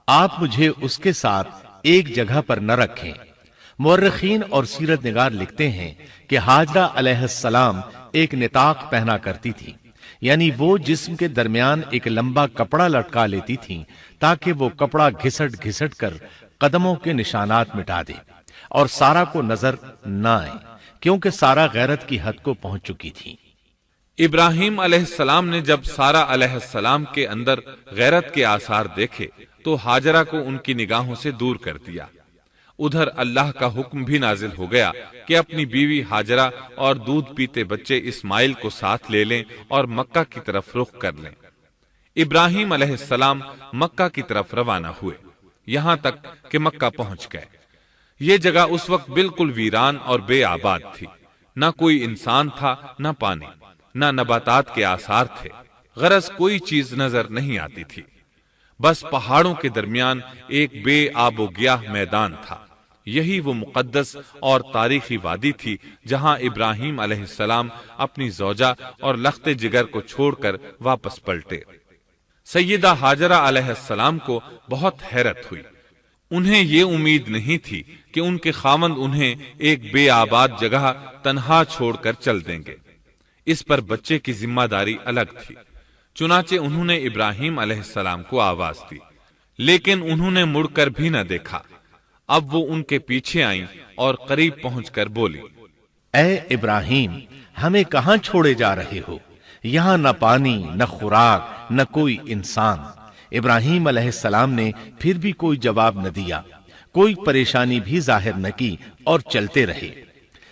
آپ مجھے اس کے ساتھ ایک جگہ پر نہ رکھیں۔ مورخین اور سیرت نگار لکھتے ہیں کہ ہاجرہ علیہ السلام ایک نطاق پہنا کرتی تھی، یعنی وہ جسم کے درمیان ایک لمبا کپڑا لٹکا لیتی تھیں تاکہ وہ کپڑا گھسٹ گھسٹ کر قدموں کے نشانات مٹا دے اور سارا کو نظر نہ آئے، کیونکہ سارا غیرت کی حد کو پہنچ چکی تھی۔ ابراہیم علیہ السلام نے جب سارا علیہ السلام کے اندر غیرت کے آثار دیکھے تو ہاجرہ کو ان کی نگاہوں سے دور کر دیا۔ ادھر اللہ کا حکم بھی نازل ہو گیا کہ اپنی بیوی ہاجرہ اور دودھ پیتے بچے اسماعیل کو ساتھ لے لیں اور مکہ کی طرف رخ کر لیں۔ ابراہیم علیہ السلام مکہ کی طرف روانہ ہوئے، یہاں تک کہ مکہ پہنچ گئے۔ یہ جگہ اس وقت بالکل ویران اور بے آباد تھی، نہ کوئی انسان تھا، نہ پانی، نہ نباتات کے آثار تھے، غرض کوئی چیز نظر نہیں آتی تھی، بس پہاڑوں کے درمیان ایک بے آب و گیاہ میدان تھا۔ یہی وہ مقدس اور تاریخی وادی تھی جہاں ابراہیم علیہ السلام اپنی زوجہ اور لخت جگر کو چھوڑ کر واپس پلٹے۔ سیدہ ہاجرہ علیہ السلام کو بہت حیرت ہوئی، انہیں یہ امید نہیں تھی کہ ان کے خاوند انہیں ایک بے آباد جگہ تنہا چھوڑ کر چل دیں گے، اس پر بچے کی ذمہ داری الگ تھی۔ چنانچہ انہوں نے ابراہیم علیہ السلام کو آواز دی، لیکن انہوں نے مڑ کر بھی نہ دیکھا۔ اب وہ ان کے پیچھے آئیں اور قریب پہنچ کر بولی، اے ابراہیم، ہمیں کہاں چھوڑے جا رہے ہو؟ یہاں نہ پانی، نہ خوراک، نہ کوئی انسان۔ ابراہیم علیہ السلام نے پھر بھی کوئی جواب نہ دیا، کوئی پریشانی بھی ظاہر نہ کی اور چلتے رہے۔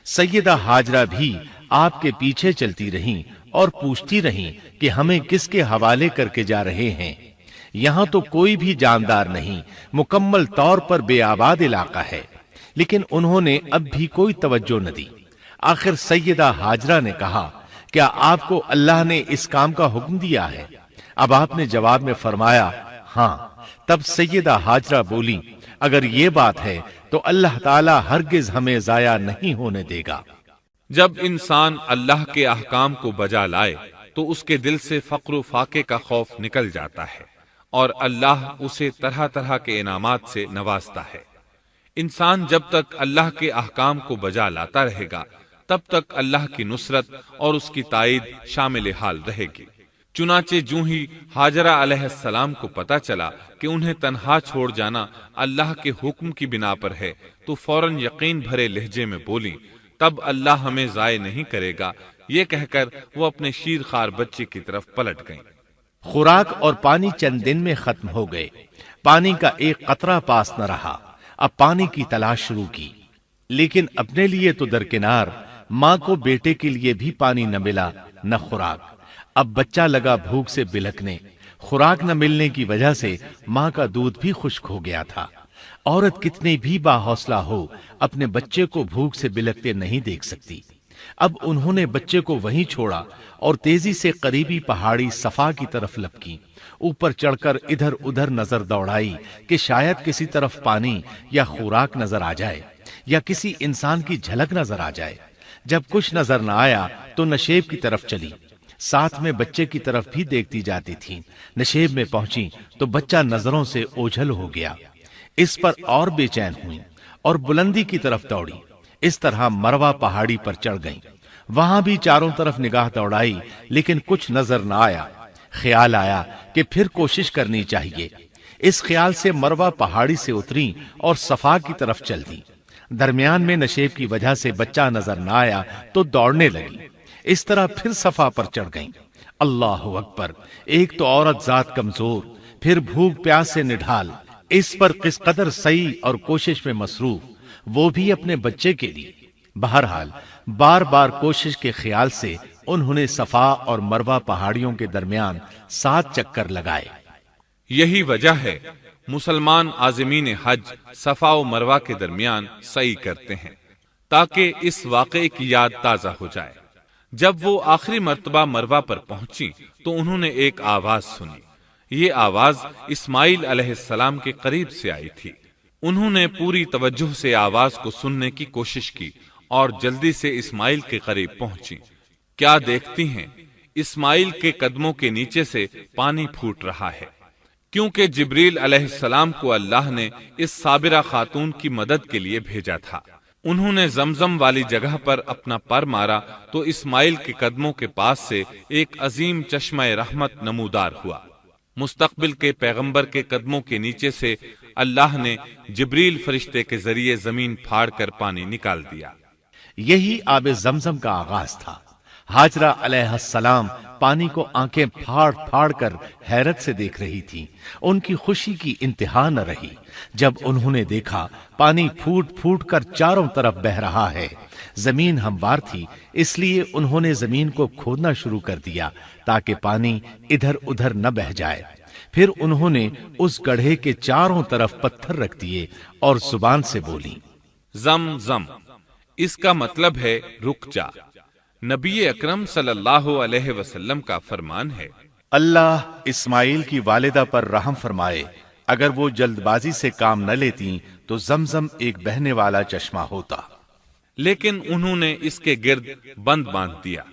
سیدہ ہاجرہ بھی آپ کے پیچھے چلتی رہیں اور پوچھتی رہیں کہ ہمیں کس کے حوالے کر کے جا رہے ہیں؟ یہاں تو کوئی بھی جاندار نہیں، مکمل طور پر بے آباد علاقہ ہے۔ لیکن انہوں نے اب بھی کوئی توجہ نہ دی۔ آخر سیدہ ہاجرہ نے کہا، کیا آپ کو اللہ نے اس کام کا حکم دیا ہے؟ اب آپ نے جواب میں فرمایا، ہاں۔ تب سیدہ ہاجرہ بولی، اگر یہ بات ہے تو اللہ تعالی ہرگز ہمیں ضائع نہیں ہونے دے گا۔ جب انسان اللہ کے احکام کو بجا لائے تو اس کے دل سے فقر و فاقے کا خوف نکل جاتا ہے اور اللہ اسے طرح طرح کے انعامات سے نوازتا ہے۔ انسان جب تک اللہ کے احکام کو بجا لاتا رہے گا تب تک اللہ کی نصرت اور اس کی تائید شامل حال رہے گی۔ چنانچہ جوں ہی ہاجرہ علیہ السلام کو پتا چلا کہ انہیں تنہا چھوڑ جانا اللہ کے حکم کی بنا پر ہے تو فوراً یقین بھرے لہجے میں بولی، تب اللہ ہمیں ضائع نہیں کرے گا۔ یہ کہہ کر وہ اپنے شیر خوار بچے کی طرف پلٹ گئیں۔ خوراک اور پانی چند دن میں ختم ہو گئے، پانی کا ایک قطرہ پاس نہ رہا۔ اب پانی کی تلاش شروع کی، لیکن اپنے لیے تو درکنار، ماں کو بیٹے کے لیے بھی پانی نہ ملا نہ خوراک۔ اب بچہ لگا بھوک سے بلکنے، خوراک نہ ملنے کی وجہ سے ماں کا دودھ بھی خشک ہو گیا تھا۔ عورت کتنی بھی باحوصلہ ہو اپنے بچے کو بھوک سے بلکتے نہیں دیکھ سکتی۔ اب انہوں نے بچے کو وہیں چھوڑا اور تیزی سے قریبی پہاڑی صفا کی طرف لپکی۔ اوپر چڑھ کر ادھر ادھر نظر دوڑائی کہ شاید کسی طرف پانی یا خوراک نظر آ جائے یا کسی انسان کی جھلک نظر آ جائے۔ جب کچھ نظر نہ آیا تو نشیب کی طرف چلی، ساتھ میں بچے کی طرف بھی دیکھتی جاتی تھی۔ نشیب میں پہنچی تو بچہ نظروں سے اوجھل ہو گیا۔ اس پر اور بے چین ہوئی اور بلندی کی طرف دوڑی۔ اس طرح مروہ پہاڑی پر چڑھ گئیں۔ وہاں بھی چاروں طرف نگاہ دوڑائی لیکن کچھ نظر نہ آیا۔ خیال آیا کہ پھر کوشش کرنی چاہیے۔ اس خیال سے مروہ پہاڑی سے اتری اور صفا کی طرف چل دی۔ درمیان میں نشیب کی وجہ سے بچہ نظر نہ آیا تو دوڑنے لگی۔ اس طرح پھر صفا پر چڑھ گئیں۔ اللہ اکبر! ایک تو عورت ذات کمزور، پھر بھوک پیاس سے نڈھال، اس پر کس قدر سعی اور کوشش میں مصروف، وہ بھی اپنے بچے کے لیے۔ بہرحال بار بار کوشش کے خیال سے انہوں نے صفا اور مروہ پہاڑیوں کے درمیان 7 چکر لگائے۔ یہی وجہ ہے مسلمان عازمین حج صفا و مروہ کے درمیان سعی کرتے ہیں تاکہ اس واقعے کی یاد تازہ ہو جائے۔ جب وہ آخری مرتبہ مروہ پر پہنچی تو انہوں نے ایک آواز سنی۔ یہ آواز اسماعیل علیہ السلام کے قریب سے آئی تھی۔ انہوں نے پوری توجہ سے آواز کو سننے کی کوشش کی اور جلدی سے اسماعیل کے قریب پہنچی۔ کیا دیکھتی ہیں، اسماعیل کے قدموں کے نیچے سے پانی پھوٹ رہا ہے، کیونکہ جبریل علیہ السلام کو اللہ نے اس صابرہ خاتون کی مدد کے لیے بھیجا تھا۔ انہوں نے زمزم والی جگہ پر اپنا پر مارا تو اسماعیل کے قدموں کے پاس سے ایک عظیم چشمہ رحمت نمودار ہوا۔ مستقبل کے پیغمبر کے قدموں کے نیچے سے اللہ نے جبریل فرشتے کے ذریعے زمین پھاڑ کر پانی نکال دیا۔ یہی آب زمزم کا آغاز تھا۔ ہاجرہ علیہ السلام پانی کو آنکھیں پھاڑ پھاڑ کر حیرت سے دیکھ رہی تھی۔ ان کی خوشی کی انتہا نہ رہی جب انہوں نے دیکھا پانی پھوٹ پھوٹ کر چاروں طرف بہ رہا ہے۔ زمین ہموار تھی، اس لیے انہوں نے زمین کو کھودنا شروع کر دیا تاکہ پانی ادھر ادھر نہ بہ جائے۔ پھر انہوں نے اس گڑھے کے چاروں طرف پتھر رکھ دیے اور زبان سے بولی، زم زم، اس کا مطلب ہے رک جا۔ نبی اکرم صلی اللہ علیہ وسلم کا فرمان ہے، اللہ اسماعیل کی والدہ پر رحم فرمائے، اگر وہ جلد بازی سے کام نہ لیتی تو زمزم ایک بہنے والا چشمہ ہوتا۔ لیکن انہوں نے اس کے گرد بند باندھ دیا۔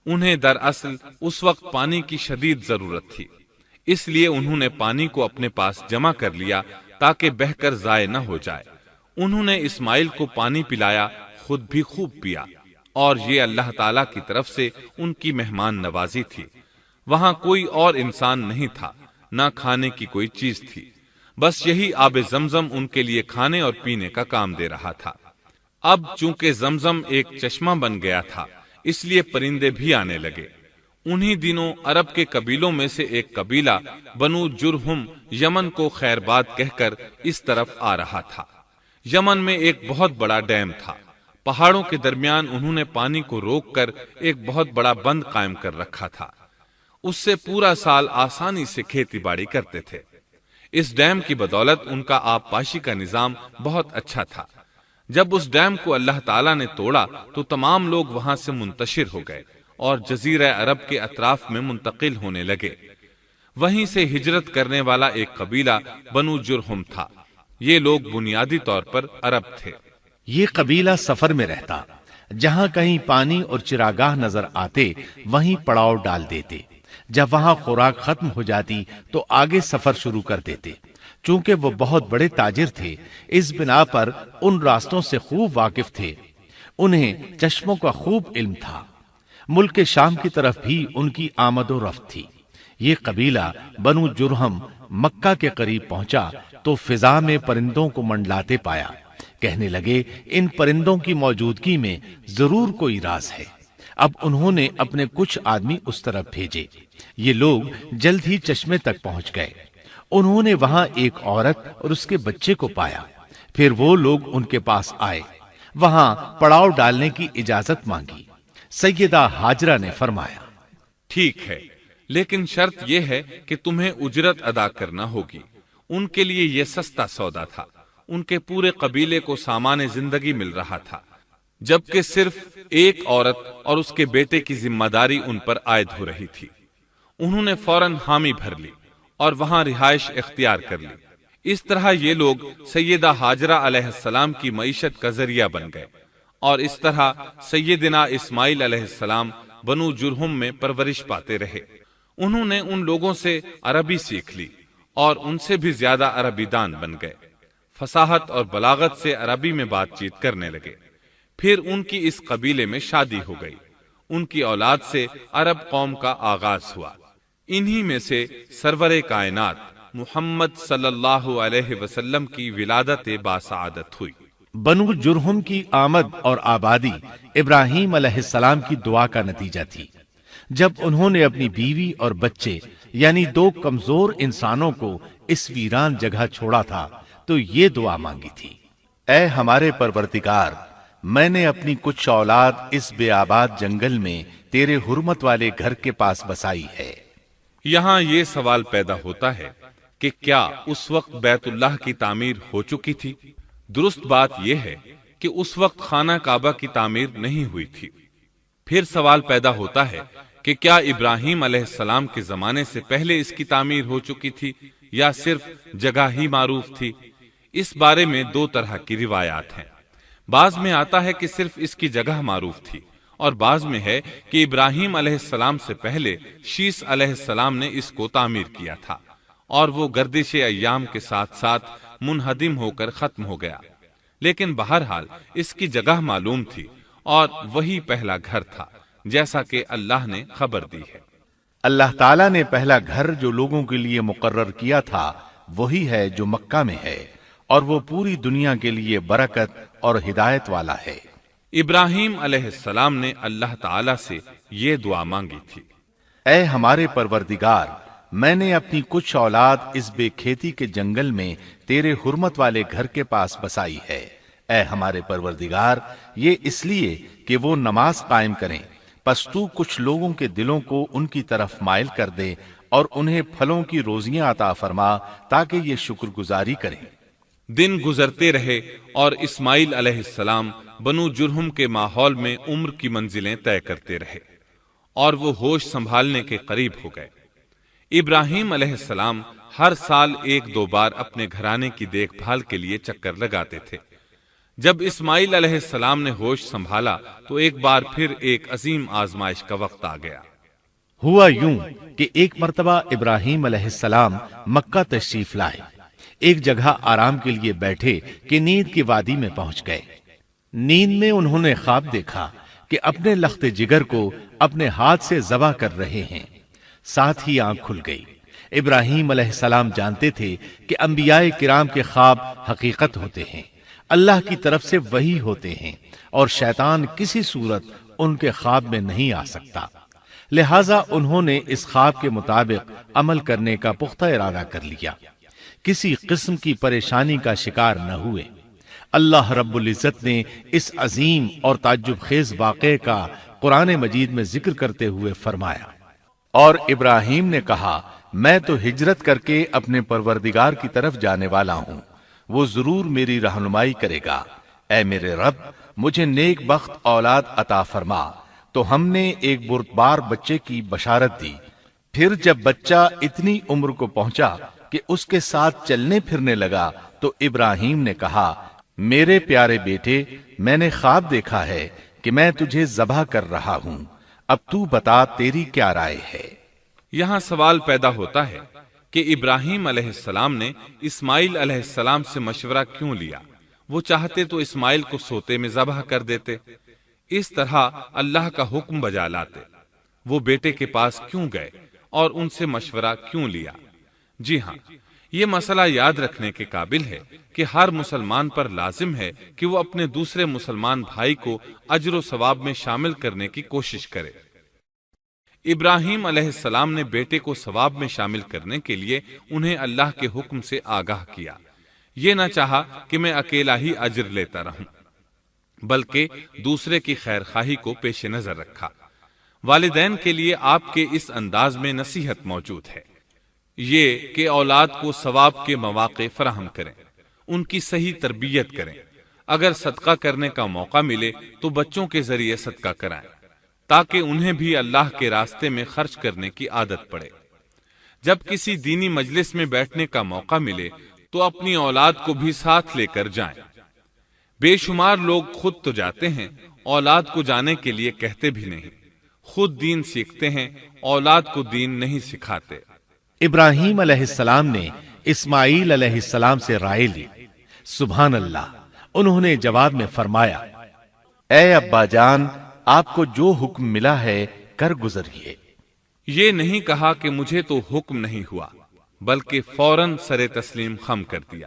انہیں دراصل اس وقت پانی کی شدید ضرورت تھی، اس لیے انہوں نے پانی کو اپنے پاس جمع کر لیا تاکہ بہہ کر ضائع نہ ہو جائے۔ انہوں نے اسماعیل کو پانی پلایا، خود بھی خوب پیا، اور یہ اللہ تعالی کی طرف سے ان کی مہمان نوازی تھی۔ وہاں کوئی اور انسان نہیں تھا، نہ کھانے کی کوئی چیز تھی، بس یہی آب زمزم ان کے لیے کھانے اور پینے کا کام دے رہا تھا۔ اب چونکہ زمزم ایک چشمہ بن گیا تھا، اس لیے پرندے بھی آنے لگے۔ انہی دنوں عرب کے قبیلوں میں سے ایک قبیلہ بنو جرہم یمن کو خیر باد کہہ کر اس طرف آ رہا تھا۔ یمن میں ایک بہت بڑا ڈیم تھا۔ پہاڑوں کے درمیان انہوں نے پانی کو روک کر ایک بہت بڑا بند قائم کر رکھا تھا۔ اس سے پورا سال آسانی سے کھیتی باڑی کرتے تھے۔ اس ڈیم کی بدولت ان کا آب پاشی کا نظام بہت اچھا تھا۔ جب اس ڈیم کو اللہ تعالیٰ نے توڑا تو تمام لوگ وہاں سے منتشر ہو گئے اور جزیرہ عرب کے اطراف میں منتقل ہونے لگے۔ وہیں سے ہجرت کرنے والا ایک قبیلہ بنو جرہم تھا۔ یہ لوگ بنیادی طور پر عرب تھے۔ یہ قبیلہ سفر میں رہتا، جہاں کہیں پانی اور چراگاہ نظر آتے وہیں پڑاؤ ڈال دیتے۔ جب وہاں خوراک ختم ہو جاتی تو آگے سفر شروع کر دیتے۔ چونکہ وہ بہت بڑے تاجر تھے، اس بنا پر ان راستوں سے خوب واقف تھے۔ انہیں چشموں کا خوب علم تھا۔ ملک شام کی طرف بھی ان کی آمد و رفت تھی۔ یہ قبیلہ بنو جرہم مکہ کے قریب پہنچا تو فضا میں پرندوں کو منڈلاتے پایا۔ کہنے لگے، ان پرندوں کی موجودگی میں ضرور کوئی راز ہے۔ اب انہوں نے اپنے کچھ آدمی اس طرف بھیجے۔ یہ لوگ جلد ہی چشمے تک پہنچ گئے۔ انہوں نے وہاں ایک عورت اور اس کے بچے کو پایا۔ پھر وہ لوگ ان کے پاس آئے، وہاں پڑاؤ ڈالنے کی اجازت مانگی۔ سیدہ ہاجرہ نے فرمایا، ٹھیک ہے، لیکن شرط یہ ہے کہ تمہیں اجرت ادا کرنا ہوگی۔ ان کے لیے یہ سستا سودا تھا۔ ان کے پورے قبیلے کو سامان زندگی مل رہا تھا، جبکہ صرف ایک عورت اور اس کے بیٹے کی ذمہ داری ان پر عائد ہو رہی تھی۔ انہوں نے فوراً حامی بھر لی اور وہاں رہائش اختیار کر لی۔ اس طرح یہ لوگ سیدہ ہاجرہ علیہ السلام کی معیشت کا ذریعہ بن گئے، اور اس طرح سیدنا اسماعیل علیہ السلام بنو جرہم میں پرورش پاتے رہے۔ انہوں نے ان لوگوں سے عربی سیکھ لی اور ان سے بھی زیادہ عربی دان بن گئے۔ فصاحت اور بلاغت سے عربی میں بات چیت کرنے لگے۔ پھر ان کی اس قبیلے میں شادی ہو گئی۔ ان کی اولاد سے عرب قوم کا آغاز ہوا۔ انہی میں سے سرور کائنات محمد صلی اللہ علیہ وسلم کی ولادت باسعادت ہوئی۔ بنو جرہم کی آمد اور آبادی ابراہیم علیہ السلام کی دعا کا نتیجہ تھی۔ جب انہوں نے اپنی بیوی اور بچے یعنی دو کمزور انسانوں کو اس ویران جگہ چھوڑا تھا تو یہ دعا مانگی تھی، اے ہمارے پروردگار، میں نے اپنی کچھ اولاد اس بے آباد جنگل میں تیرے حرمت والے گھر کے پاس بسائی ہے۔ یہاں یہ سوال پیدا ہوتا ہے کہ کیا اس وقت بیت اللہ کی تعمیر ہو چکی تھی؟ درست بات یہ ہے کہ اس وقت خانہ کعبہ کی تعمیر نہیں ہوئی تھی۔ پھر سوال پیدا ہوتا ہے کہ کیا ابراہیم علیہ السلام کے زمانے سے پہلے اس کی تعمیر ہو چکی تھی یا صرف جگہ ہی معروف تھی؟ اس بارے میں دو طرح کی روایات ہیں۔ بعض میں آتا ہے کہ صرف اس کی جگہ معروف تھی، اور بعض میں ہے کہ ابراہیم علیہ السلام سے پہلے شیس علیہ السلام نے اس کو تعمیر کیا تھا، اور وہ گردش ایام کے ساتھ ساتھ منہدم ہو کر ختم ہو گیا۔ لیکن بہرحال اس کی جگہ معلوم تھی اور وہی پہلا گھر تھا، جیسا کہ اللہ نے خبر دی ہے۔ اللہ تعالیٰ نے پہلا گھر جو لوگوں کے لیے مقرر کیا تھا وہی ہے جو مکہ میں ہے، اور وہ پوری دنیا کے لیے برکت اور ہدایت والا ہے۔ ابراہیم علیہ السلام نے اللہ تعالیٰ سے یہ دعا مانگی تھی، اے ہمارے پروردگار، میں نے اپنی کچھ اولاد اس بے کھیتی کے جنگل میں تیرے حرمت والے گھر کے پاس بسائی ہے۔ اے ہمارے پروردگار، یہ اس لیے کہ وہ نماز قائم کریں، پس تو کچھ لوگوں کے دلوں کو ان کی طرف مائل کر دے اور انہیں پھلوں کی روزیاں عطا فرما تاکہ یہ شکر گزاری کریں۔ دن گزرتے رہے اور اسماعیل علیہ السلام بنو جرہم کے ماحول میں عمر کی منزلیں طے کرتے رہے اور وہ ہوش سنبھالنے کے قریب ہو گئے۔ ابراہیم علیہ السلام ہر سال 1-2 بار اپنے گھرانے کی دیکھ بھال کے لیے چکر لگاتے تھے۔ جب اسماعیل علیہ السلام نے ہوش سنبھالا تو ایک بار پھر ایک عظیم آزمائش کا وقت آ گیا۔ ہوا یوں کہ ایک مرتبہ ابراہیم علیہ السلام مکہ تشریف لائے، ایک جگہ آرام کے لیے بیٹھے کہ نیند کی وادی میں پہنچ گئے۔ نیند میں انہوں نے خواب دیکھا کہ اپنے لخت جگر کو اپنے ہاتھ سے ذبح کر رہے ہیں، ساتھ ہی آنکھ کھل گئی۔ ابراہیم علیہ السلام جانتے تھے کہ انبیاء کرام کے خواب حقیقت ہوتے ہیں، اللہ کی طرف سے وحی ہوتے ہیں، اور شیطان کسی صورت ان کے خواب میں نہیں آ سکتا، لہٰذا انہوں نے اس خواب کے مطابق عمل کرنے کا پختہ ارادہ کر لیا، کسی قسم کی پریشانی کا شکار نہ ہوئے۔ اللہ رب العزت نے اس عظیم اور تعجب خیز واقعے کا قرآن مجید میں ذکر کرتے ہوئے فرمایا، اور ابراہیم نے کہا، میں تو ہجرت کر کے اپنے پروردگار کی طرف جانے والا ہوں، وہ ضرور میری رہنمائی کرے گا۔ اے میرے رب، مجھے نیک بخت اولاد عطا فرما۔ تو ہم نے ایک بردبار بچے کی بشارت دی۔ پھر جب بچہ اتنی عمر کو پہنچا کہ اس کے ساتھ چلنے پھرنے لگا تو ابراہیم نے کہا، میرے پیارے بیٹے، میں نے خواب دیکھا ہے کہ میں تجھے ذبح کر رہا ہوں، اب تو بتا تیری کیا رائے ہے؟ یہاں سوال پیدا ہوتا ہے کہ ابراہیم علیہ السلام نے اسماعیل علیہ السلام سے مشورہ کیوں لیا؟ وہ چاہتے تو اسماعیل کو سوتے میں ذبح کر دیتے، اس طرح اللہ کا حکم بجا لاتے۔ وہ بیٹے کے پاس کیوں گئے اور ان سے مشورہ کیوں لیا؟ جی ہاں، یہ مسئلہ یاد رکھنے کے قابل ہے کہ ہر مسلمان پر لازم ہے کہ وہ اپنے دوسرے مسلمان بھائی کو اجر و ثواب میں شامل کرنے کی کوشش کرے۔ ابراہیم علیہ السلام نے بیٹے کو ثواب میں شامل کرنے کے لیے انہیں اللہ کے حکم سے آگاہ کیا۔ یہ نہ چاہا کہ میں اکیلا ہی اجر لیتا رہوں، بلکہ دوسرے کی خیر خواہی کو پیش نظر رکھا۔ والدین کے لیے آپ کے اس انداز میں نصیحت موجود ہے، یہ کہ اولاد کو ثواب کے مواقع فراہم کریں، ان کی صحیح تربیت کریں۔ اگر صدقہ کرنے کا موقع ملے تو بچوں کے ذریعے صدقہ کرائیں، تاکہ انہیں بھی اللہ کے راستے میں خرچ کرنے کی عادت پڑے۔ جب کسی دینی مجلس میں بیٹھنے کا موقع ملے تو اپنی اولاد کو بھی ساتھ لے کر جائیں۔ بے شمار لوگ خود تو جاتے ہیں، اولاد کو جانے کے لیے کہتے بھی نہیں، خود دین سیکھتے ہیں، اولاد کو دین نہیں سکھاتے۔ ابراہیم علیہ السلام نے اسماعیل علیہ السلام سے رائے لی۔ سبحان اللہ، انہوں نے جواب میں فرمایا، اے ابا جان، آپ کو جو حکم ملا ہے کر گزریے۔ یہ نہیں کہا کہ مجھے تو حکم نہیں ہوا، بلکہ فوراً سر تسلیم خم کر دیا،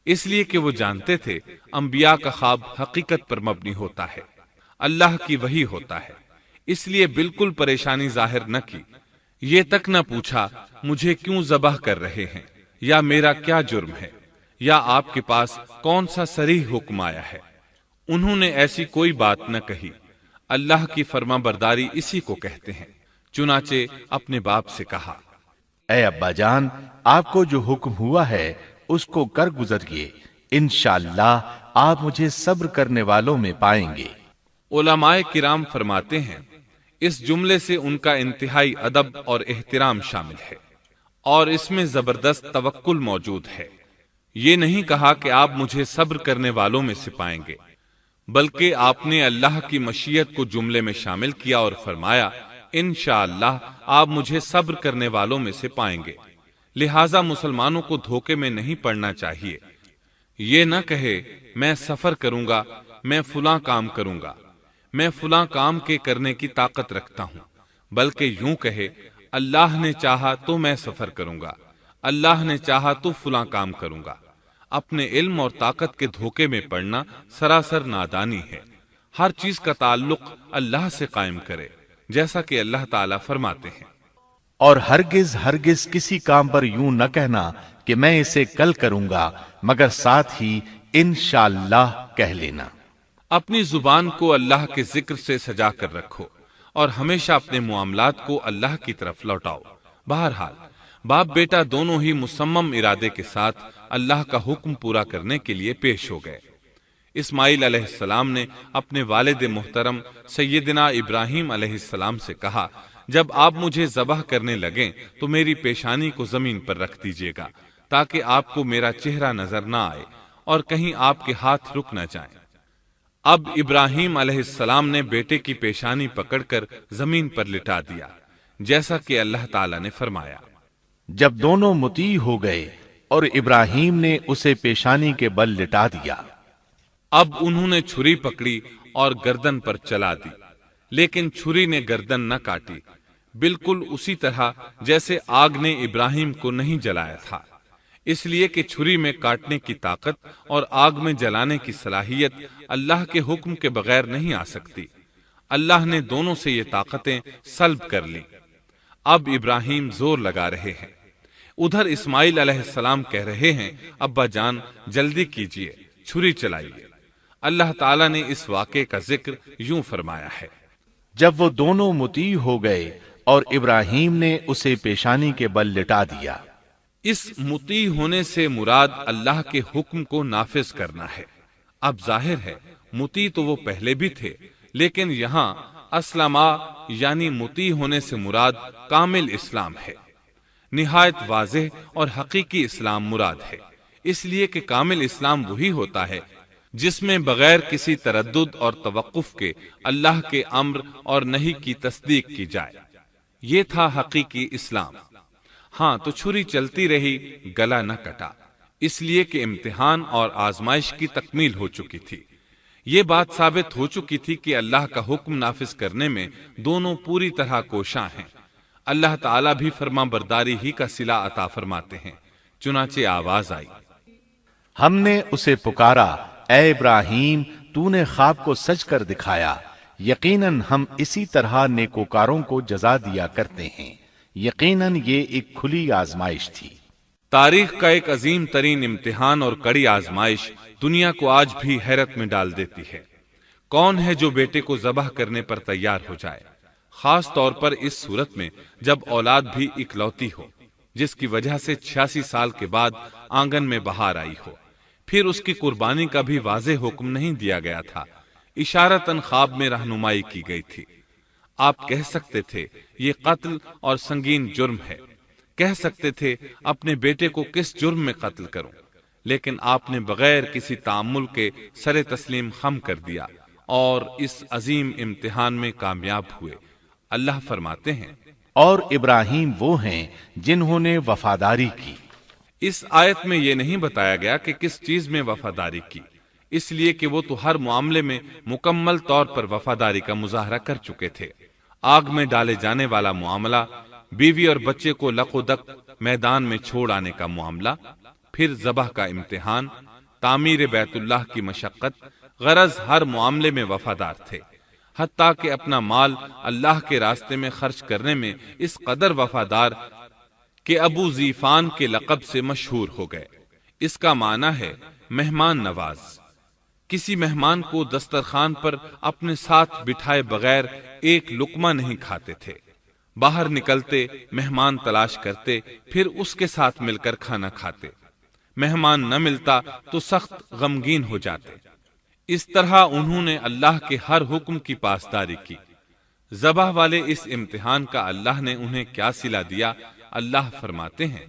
اس لیے کہ وہ جانتے تھے انبیاء کا خواب حقیقت پر مبنی ہوتا ہے، اللہ کی وحی ہوتا ہے، اس لیے بالکل پریشانی ظاہر نہ کی۔ یہ تک نہ پوچھا مجھے کیوں ذبح کر رہے ہیں، یا میرا کیا جرم ہے، یا آپ کے پاس کون سا صریح حکم آیا ہے۔ انہوں نے ایسی کوئی بات نہ کہی۔ اللہ کی فرما برداری اسی کو کہتے ہیں۔ چنانچہ اپنے باپ سے کہا، اے ابا جان، آپ کو جو حکم ہوا ہے اس کو کر گزریے، انشاءاللہ آپ مجھے صبر کرنے والوں میں پائیں گے۔ علماء کرام فرماتے ہیں اس جملے سے ان کا انتہائی ادب اور احترام شامل ہے، اور اس میں زبردست توکل موجود ہے۔ یہ نہیں کہا کہ آپ مجھے صبر کرنے والوں میں سے پائیں گے، بلکہ آپ نے اللہ کی مشیت کو جملے میں شامل کیا اور فرمایا، انشاءاللہ آپ مجھے صبر کرنے والوں میں سے پائیں گے۔ لہٰذا مسلمانوں کو دھوکے میں نہیں پڑنا چاہیے۔ یہ نہ کہے میں سفر کروں گا، میں فلاں کام کروں گا، میں فلاں کام کے کرنے کی طاقت رکھتا ہوں، بلکہ یوں کہے اللہ نے چاہا تو میں سفر کروں گا، اللہ نے چاہا تو فلاں کام کروں گا۔ اپنے علم اور طاقت کے دھوکے میں پڑنا سراسر نادانی ہے۔ ہر چیز کا تعلق اللہ سے قائم کرے، جیسا کہ اللہ تعالیٰ فرماتے ہیں، اور ہرگز ہرگز کسی کام پر یوں نہ کہنا کہ میں اسے کل کروں گا، مگر ساتھ ہی انشاءاللہ کہہ لینا۔ اپنی زبان کو اللہ کے ذکر سے سجا کر رکھو اور ہمیشہ اپنے معاملات کو اللہ کی طرف لوٹاؤ۔ بہرحال باپ بیٹا دونوں ہی مصمم ارادے کے ساتھ اللہ کا حکم پورا کرنے کے لیے پیش ہو گئے۔ اسماعیل علیہ السلام نے اپنے والد محترم سیدنا ابراہیم علیہ السلام سے کہا، جب آپ مجھے ذبح کرنے لگیں تو میری پیشانی کو زمین پر رکھ دیجیے گا تاکہ آپ کو میرا چہرہ نظر نہ آئے اور کہیں آپ کے ہاتھ رک نہ جائیں۔ اب ابراہیم علیہ السلام نے بیٹے کی پیشانی پکڑ کر زمین پر لٹا دیا، جیسا کہ اللہ تعالیٰ نے فرمایا۔ جب دونوں مطیع ہو گئے اور ابراہیم نے اسے پیشانی کے بل لٹا دیا، اب انہوں نے چھری پکڑی اور گردن پر چلا دی، لیکن چھری نے گردن نہ کاٹی، بالکل اسی طرح جیسے آگ نے ابراہیم کو نہیں جلایا تھا، اس لیے کہ چھری میں کاٹنے کی طاقت اور آگ میں جلانے کی صلاحیت اللہ کے حکم کے بغیر نہیں آ سکتی۔ اللہ نے دونوں سے یہ طاقتیں سلب کر لی۔ اب ابراہیم زور لگا رہے ہیں، ادھر اسماعیل علیہ السلام کہہ رہے ہیں، ابا جان جلدی کیجئے، چھری چلائیے۔ اللہ تعالیٰ نے اس واقعے کا ذکر یوں فرمایا ہے، جب وہ دونوں مطیع ہو گئے اور ابراہیم نے اسے پیشانی کے بل لٹا دیا۔ اس مطیع ہونے سے مراد اللہ کے حکم کو نافذ کرنا ہے۔ اب ظاہر ہے مطیع تو وہ پہلے بھی تھے، لیکن یہاں اسلما یعنی مطیع ہونے سے مراد کامل اسلام ہے۔ نہایت واضح اور حقیقی اسلام مراد ہے، اس لیے کہ کامل اسلام وہی ہوتا ہے جس میں بغیر کسی تردد اور توقف کے اللہ کے امر اور نہی کی تصدیق کی جائے۔ یہ تھا حقیقی اسلام۔ ہاں تو چھری چلتی رہی، گلا نہ کٹا، اس لیے کہ امتحان اور آزمائش کی تکمیل ہو چکی تھی۔ یہ بات ثابت ہو چکی تھی کہ اللہ کا حکم نافذ کرنے میں دونوں پوری طرح کوشاں ہیں۔ اللہ تعالیٰ بھی فرما برداری ہی کا صلہ عطا فرماتے ہیں۔ چنانچہ آواز آئی، ہم نے اسے پکارا، اے ابراہیم تو نے خواب کو سچ کر دکھایا، یقیناً ہم اسی طرح نیکوکاروں کو جزا دیا کرتے ہیں۔ یقیناً یہ ایک کھلی آزمائش تھی۔ تاریخ کا ایک عظیم ترین امتحان اور کڑی آزمائش دنیا کو آج بھی حیرت میں ڈال دیتی ہے۔ کون ہے جو بیٹے کو ذبح کرنے پر تیار ہو جائے، خاص طور پر اس صورت میں جب اولاد بھی اکلوتی ہو، جس کی وجہ سے 86 سال کے بعد آنگن میں بہار آئی ہو۔ پھر اس کی قربانی کا بھی واضح حکم نہیں دیا گیا تھا، اشارتاً خواب میں رہنمائی کی گئی تھی۔ آپ کہہ سکتے تھے یہ قتل اور سنگین جرم ہے، کہہ سکتے تھے اپنے بیٹے کو کس جرم میں قتل کروں، لیکن آپ نے بغیر کسی تعامل کے سر تسلیم خم کر دیا اور اس عظیم امتحان میں کامیاب ہوئے۔ اللہ فرماتے ہیں، اور ابراہیم وہ ہیں جنہوں نے وفاداری کی۔ اس آیت میں یہ نہیں بتایا گیا کہ کس چیز میں وفاداری کی، اس لیے کہ وہ تو ہر معاملے میں مکمل طور پر وفاداری کا مظاہرہ کر چکے تھے۔ آگ میں ڈالے جانے والا معاملہ، بیوی اور بچے کو لق و دق میدان میں چھوڑ آنے کا معاملہ، پھر ذبح کا امتحان، تعمیر بیت اللہ کی مشقت، غرض ہر معاملے میں وفادار تھے، حتیٰ کہ اپنا مال اللہ کے راستے میں خرچ کرنے میں اس قدر وفادار کہ ابو زیفان کے لقب سے مشہور ہو گئے۔ اس کا معنی ہے مہمان نواز۔ کسی مہمان کو دسترخوان پر اپنے ساتھ بٹھائے بغیر ایک لقمہ نہیں کھاتے تھے، باہر نکلتے مہمان تلاش کرتے، پھر اس کے ساتھ مل کر کھانا کھاتے، مہمان نہ ملتا تو سخت غمگین ہو جاتے۔ اس طرح انہوں نے اللہ کے ہر حکم کی پاسداری کی۔ ذبح والے اس امتحان کا اللہ نے انہیں کیا صلہ دیا؟ اللہ فرماتے ہیں،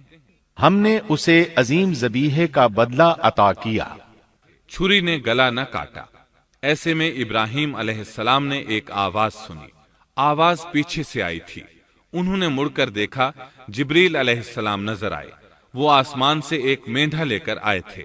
ہم نے اسے عظیم ذبیحے کا بدلہ عطا کیا۔ چھری نے گلا نہ کاٹا۔ ایسے میں ابراہیم علیہ السلام نے ایک آواز سنی۔ آواز پیچھے سے آئی تھی۔ انہوں نے مڑ کر دیکھا، جبریل علیہ السلام نظر آئے۔ وہ آسمان سے ایک مینڈھا لے کر آئے تھے۔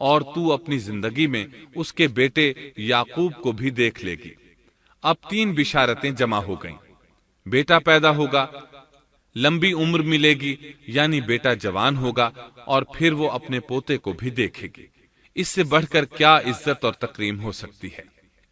اور تو اپنی زندگی میں اس کے بیٹے یعقوب کو بھی دیکھ لے گی۔ اب 3 بشارتیں جمع ہو گئیں۔ بیٹا پیدا ہوگا، لمبی عمر ملے گی یعنی بیٹا جوان ہوگا، اور پھر وہ اپنے پوتے کو بھی دیکھے گی۔ اس سے بڑھ کر کیا عزت اور تکریم ہو سکتی ہے؟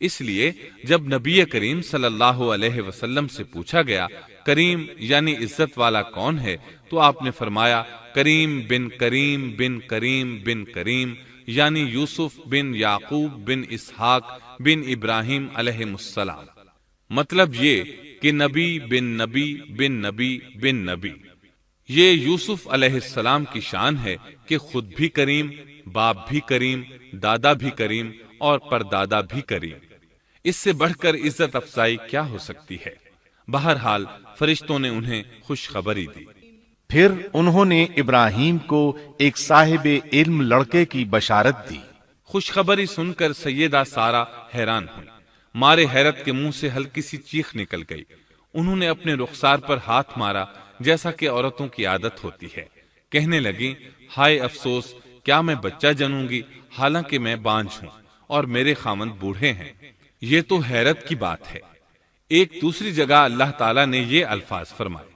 اس لیے جب نبی کریم صلی اللہ علیہ وسلم سے پوچھا گیا کریم یعنی عزت والا کون ہے، تو آپ نے فرمایا کریم بن کریم بن کریم بن کریم، یعنی یوسف بن یعقوب بن اسحاق بن ابراہیم علیہ السلام۔ مطلب یہ کہ نبی بن نبی بن نبی بن نبی۔ یہ یوسف علیہ السلام کی شان ہے کہ خود بھی کریم، باپ بھی کریم، دادا بھی کریم اور پردادا بھی کریم۔ اس سے بڑھ کر عزت افزائی کیا ہو سکتی ہے؟ بہرحال فرشتوں نے انہیں خوشخبری دی۔ پھر انہوں نے ابراہیم کو ایک صاحب علم لڑکے کی بشارت دی۔ خوشخبری سن کر سیدہ سارہ حیران ہوئی، مارے حیرت کے منہ سے ہلکی سی چیخ نکل گئی۔ انہوں نے اپنے رخسار پر ہاتھ مارا جیسا کہ عورتوں کی عادت ہوتی ہے، کہنے لگی ہائے افسوس، کیا میں بچہ جنوں گی حالانکہ میں بانجھ ہوں اور میرے خاوند بوڑھے ہیں؟ یہ تو حیرت کی بات ہے۔ ایک دوسری جگہ اللہ تعالیٰ نے یہ الفاظ فرمائے،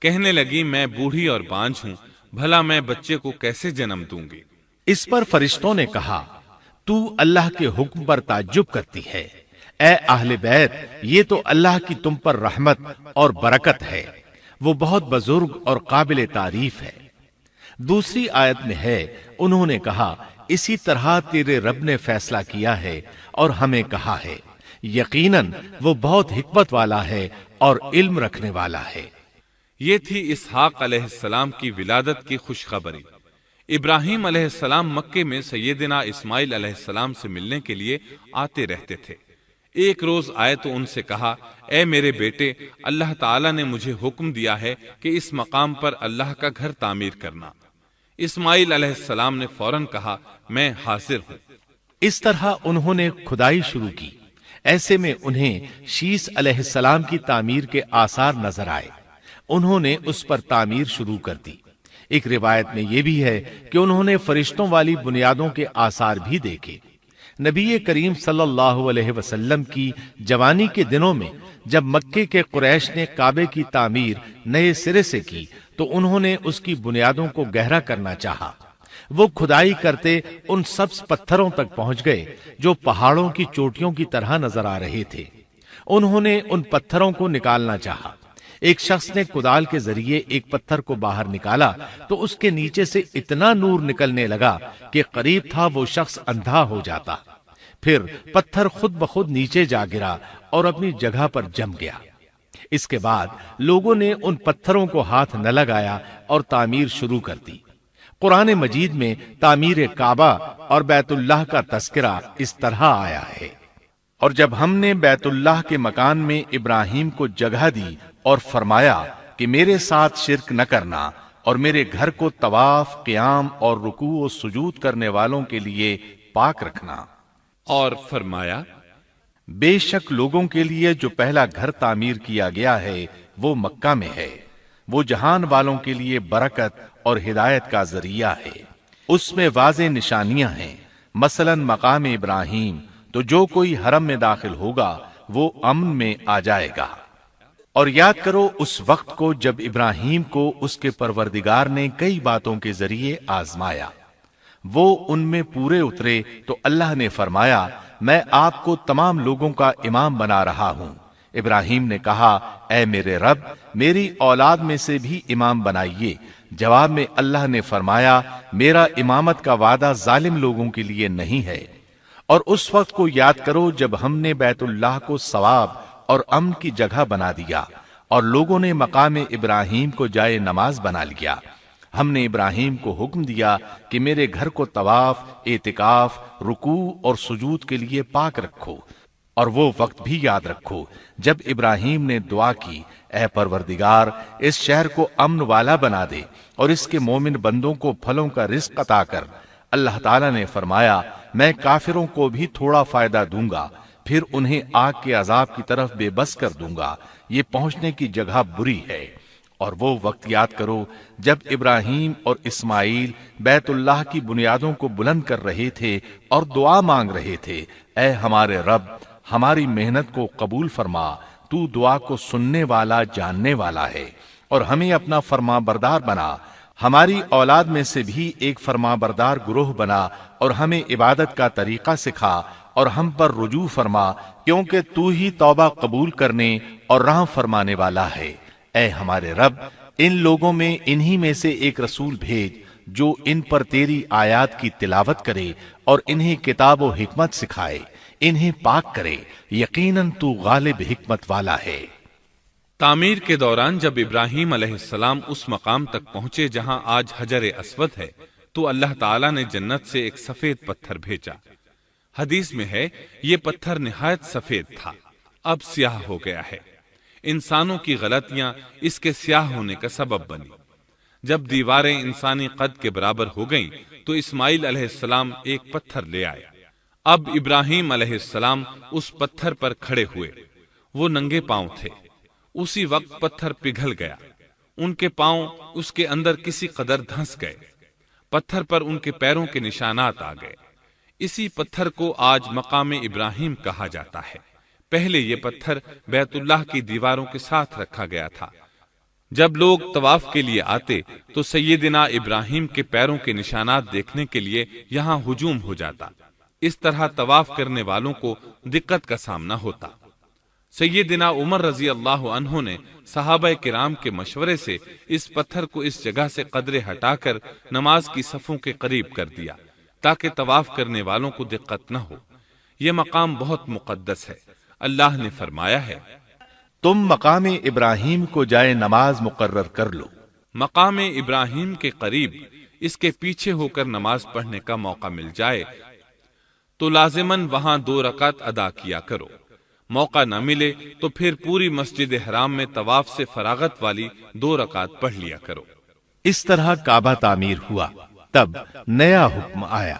کہنے لگی میں بوڑھی اور بانجھ ہوں، بھلا میں بچے کو کیسے جنم دوں گی؟ اس پر فرشتوں نے کہا تو اللہ کے حکم پر تعجب کرتی ہے، اے اہل بیت، یہ تو اللہ کی تم پر رحمت اور برکت ہے، وہ بہت بزرگ اور قابل تعریف ہے۔ دوسری آیت میں ہے انہوں نے کہا اسی طرح تیرے رب نے فیصلہ کیا ہے اور ہمیں کہا ہے، یقیناً وہ بہت حکمت والا ہے اور علم رکھنے والا ہے۔ یہ تھی اسحاق علیہ السلام کی ولادت کی خوشخبری۔ ابراہیم علیہ السلام مکے میں سیدنا اسماعیل علیہ السلام سے ملنے کے لیے آتے رہتے تھے۔ ایک روز آئے تو ان سے کہا اے میرے بیٹے، اللہ تعالیٰ نے مجھے حکم دیا ہے کہ اس مقام پر اللہ کا گھر تعمیر کرنا۔ اسماعیل علیہ السلام نے فوراً کہا میں حاضر ہوں۔ اس طرح انہوں نے کھدائی شروع کی۔ ایسے میں انہیں شیش علیہ السلام کی تعمیر کے آثار نظر آئے۔ انہوں نے اس پر تعمیر شروع کر دی۔ ایک روایت میں یہ بھی ہے کہ انہوں نے فرشتوں والی بنیادوں کے آثار بھی دیکھے۔ نبی کریم صلی اللہ علیہ وسلم کی جوانی کے دنوں میں جب مکے کے قریش نے کعبے کی تعمیر نئے سرے سے کی تو انہوں نے اس کی بنیادوں کو گہرا کرنا چاہا۔ وہ کھدائی کرتے ان سبز پتھروں تک پہنچ گئے جو پہاڑوں کی چوٹیوں کی طرح نظر آ رہے تھے۔ انہوں نے ان پتھروں کو نکالنا چاہا۔ ایک شخص نے کدال کے ذریعے ایک پتھر کو باہر نکالا تو اس کے نیچے سے اتنا نور نکلنے لگا کہ قریب تھا وہ شخص اندھا ہو جاتا۔ پھر پتھر خود بخود نیچے جا گرا اور اپنی جگہ پر جم گیا۔ اس کے بعد لوگوں نے ان پتھروں کو ہاتھ نہ لگایا اور تعمیر شروع کر دی۔ قرآن مجید میں تعمیر کعبہ اور بیت اللہ کا تذکرہ اس طرح آیا ہے، اور جب ہم نے بیت اللہ کے مکان میں ابراہیم کو جگہ دی اور فرمایا کہ میرے ساتھ شرک نہ کرنا اور میرے گھر کو طواف، قیام اور رکوع و سجود کرنے والوں کے لیے پاک رکھنا، اور فرمایا بے شک لوگوں کے لیے جو پہلا گھر تعمیر کیا گیا ہے وہ مکہ میں ہے، وہ جہان والوں کے لیے برکت اور ہدایت کا ذریعہ ہے، اس میں واضح نشانیاں ہیں، مثلا مقام ابراہیم، تو جو کوئی حرم میں داخل ہوگا وہ امن میں آ جائے گا۔ اور یاد کرو اس وقت کو جب ابراہیم کو اس کے پروردگار نے کئی باتوں کے ذریعے آزمایا، وہ ان میں پورے اترے تو اللہ نے فرمایا میں آپ کو تمام لوگوں کا امام بنا رہا ہوں۔ ابراہیم نے کہا اے میرے رب، میری اولاد میں سے بھی امام بنائیے۔ جواب میں اللہ نے فرمایا میرا امامت کا وعدہ ظالم لوگوں کے لیے نہیں ہے۔ اور اس وقت کو یاد کرو جب ہم نے بیت اللہ کو ثواب اور امن کی جگہ بنا دیا اور لوگوں نے مقام ابراہیم کو جائے نماز بنا لیا۔ ہم نے ابراہیم کو حکم دیا کہ میرے گھر کو طواف، اعتکاف، رکوع اور سجود کے لیے پاک رکھو، اور وہ وقت بھی یاد رکھو جب ابراہیم نے دعا کی اے پروردگار اس شہر کو امن والا بنا دے اور اس کے مومن بندوں کو پھلوں کا رزق عطا کر۔ اللہ تعالیٰ نے فرمایا میں کافروں کو بھی تھوڑا فائدہ دوں گا، پھر انہیں آگ کے عذاب کی طرف بے بس کر دوں گا، یہ پہنچنے کی جگہ بری ہے۔ اور وہ وقت یاد کرو جب ابراہیم اور اسماعیل بیت اللہ کی بنیادوں کو بلند کر رہے تھے اور دعا مانگ رہے تھے، اے ہمارے رب، ہماری محنت کو قبول فرما، تو دعا کو سننے والا، جاننے والا ہے، اور ہمیں اپنا فرما بردار بنا، ہماری اولاد میں سے بھی ایک فرما بردار گروہ بنا، اور ہمیں عبادت کا طریقہ سکھا، اور ہم پر رجوع فرما، کیونکہ تو ہی توبہ قبول کرنے اور رحم فرمانے والا ہے۔ اے ہمارے رب، ان لوگوں میں انہی میں سے ایک رسول بھیج جو ان پر تیری آیات کی تلاوت کرے اور انہیں کتاب و حکمت سکھائے، انہیں پاک کرے، یقیناً تو غالب حکمت والا ہے۔ تعمیر کے دوران جب ابراہیم علیہ السلام اس مقام تک پہنچے جہاں آج حجر اسود ہے تو اللہ تعالیٰ نے جنت سے ایک سفید پتھر بھیجا۔ حدیث میں ہے یہ پتھر نہایت سفید تھا، اب سیاہ ہو گیا ہے۔ انسانوں کی غلطیاں اس کے سیاہ ہونے کا سبب بنی۔ جب دیواریں انسانی قد کے برابر ہو گئیں تو اسماعیل علیہ السلام ایک پتھر لے آئے۔ اب ابراہیم علیہ السلام اس پتھر پر کھڑے ہوئے، وہ ننگے پاؤں تھے۔ اسی وقت پتھر پگھل گیا، ان کے پاؤں اس کے اندر کسی قدر دھنس گئے، پتھر پر ان کے پیروں کے نشانات آ گئے۔ اسی پتھر کو آج مقام ابراہیم کہا جاتا ہے۔ پہلے یہ پتھر بیت اللہ کی دیواروں کے ساتھ رکھا گیا تھا۔ جب لوگ طواف کے لیے آتے تو سیدنا ابراہیم کے پیروں کے نشانات دیکھنے کے لیے یہاں ہجوم ہو جاتا۔ اس طرح طواف کرنے والوں کو دقت کا سامنا ہوتا۔ سیدنا عمر رضی اللہ عنہ نے صحابہ کرام کے مشورے سے اس پتھر کو اس جگہ سے قدرے ہٹا کر نماز کی صفوں کے قریب کر دیا تاکہ طواف کرنے والوں کو دقت نہ ہو۔ یہ مقام بہت مقدس ہے۔ اللہ نے فرمایا ہے، تم مقام ابراہیم کو جائے نماز مقرر کر لو۔ مقام ابراہیم کے قریب اس کے پیچھے ہو کر نماز پڑھنے کا موقع مل جائے تو لازماً وہاں 2 رکعت ادا کیا کرو۔ موقع نہ ملے تو پھر پوری مسجد حرام میں طواف سے فراغت والی 2 رکعت پڑھ لیا کرو۔ اس طرح کعبہ تعمیر ہوا۔ تب نیا حکم آیا،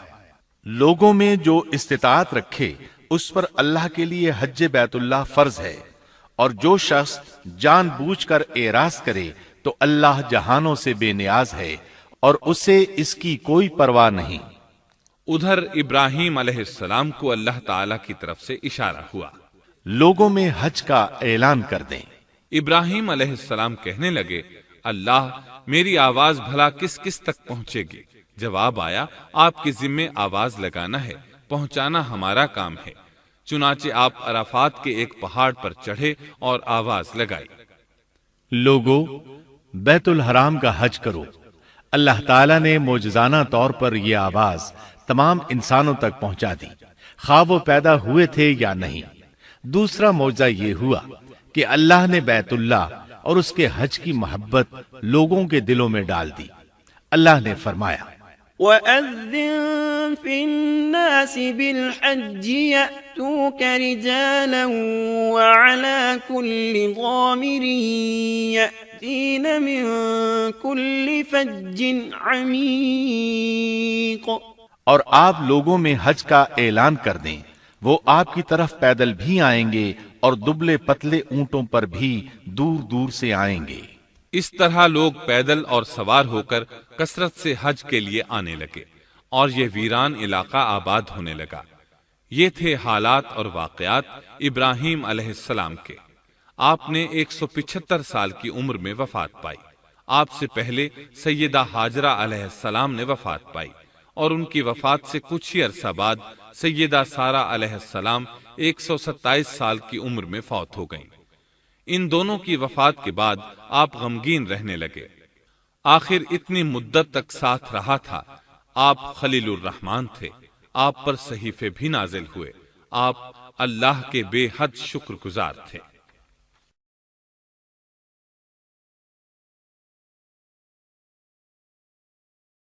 لوگوں میں جو استطاعت رکھے اس پر اللہ کے لیے حج بیت اللہ فرض ہے، اور جو شخص جان بوجھ کر اعراض کرے تو اللہ جہانوں سے بے نیاز ہے اور اسے اس کی کوئی پرواہ نہیں۔ ادھر ابراہیم علیہ السلام کو اللہ تعالی کی طرف سے اشارہ ہوا، لوگوں میں حج کا اعلان کر دیں۔ ابراہیم علیہ السلام کہنے لگے، اللہ میری آواز بھلا کس کس تک پہنچے گی؟ جواب آیا، آپ کے ذمے آواز لگانا ہے، پہنچانا ہمارا کام ہے۔ چنانچہ آپ عرفات کے ایک پہاڑ پر چڑھے اور آواز لگائی، لوگو بیت الحرام کا حج کرو۔ اللہ تعالیٰ نے معجزانہ طور پر یہ آواز تمام انسانوں تک پہنچا دی، خواہ وہ پیدا ہوئے تھے یا نہیں۔ دوسرا معجزہ یہ ہوا کہ اللہ نے بیت اللہ اور اس کے حج کی محبت لوگوں کے دلوں میں ڈال دی۔ اللہ نے فرمایا، وَأَذِّن فِي النَّاسِ بِالْحَجِّ يَأْتُوكَ رِجَالًا وَعَلَى كُلِّ ضَامِرٍ يَأْتِينَ مِن كُلِّ فَجٍّ عَمِيقٍ۔ اور آپ لوگوں میں حج کا اعلان کر دیں، وہ آپ کی طرف پیدل بھی آئیں گے اور دبلے پتلے اونٹوں پر بھی دور دور سے آئیں گے۔ اس طرح لوگ پیدل اور سوار ہو کر کثرت سے حج کے لیے آنے لگے اور یہ ویران علاقہ آباد ہونے لگا۔ یہ تھے حالات اور واقعات ابراہیم علیہ السلام کے۔ آپ نے 175 سال کی عمر میں وفات پائی۔ آپ سے پہلے سیدہ ہاجرہ علیہ السلام نے وفات پائی اور ان کی وفات سے کچھ ہی عرصہ بعد سیدہ سارہ علیہ السلام 127 سال کی عمر میں فوت ہو گئیں۔ ان دونوں کی وفات کے بعد آپ غمگین رہنے لگے۔ آخر اتنی مدت تک ساتھ رہا تھا۔ آپ خلیل الرحمن تھے، آپ پر صحیفے بھی نازل ہوئے، آپ اللہ کے بے حد شکر گزار تھے۔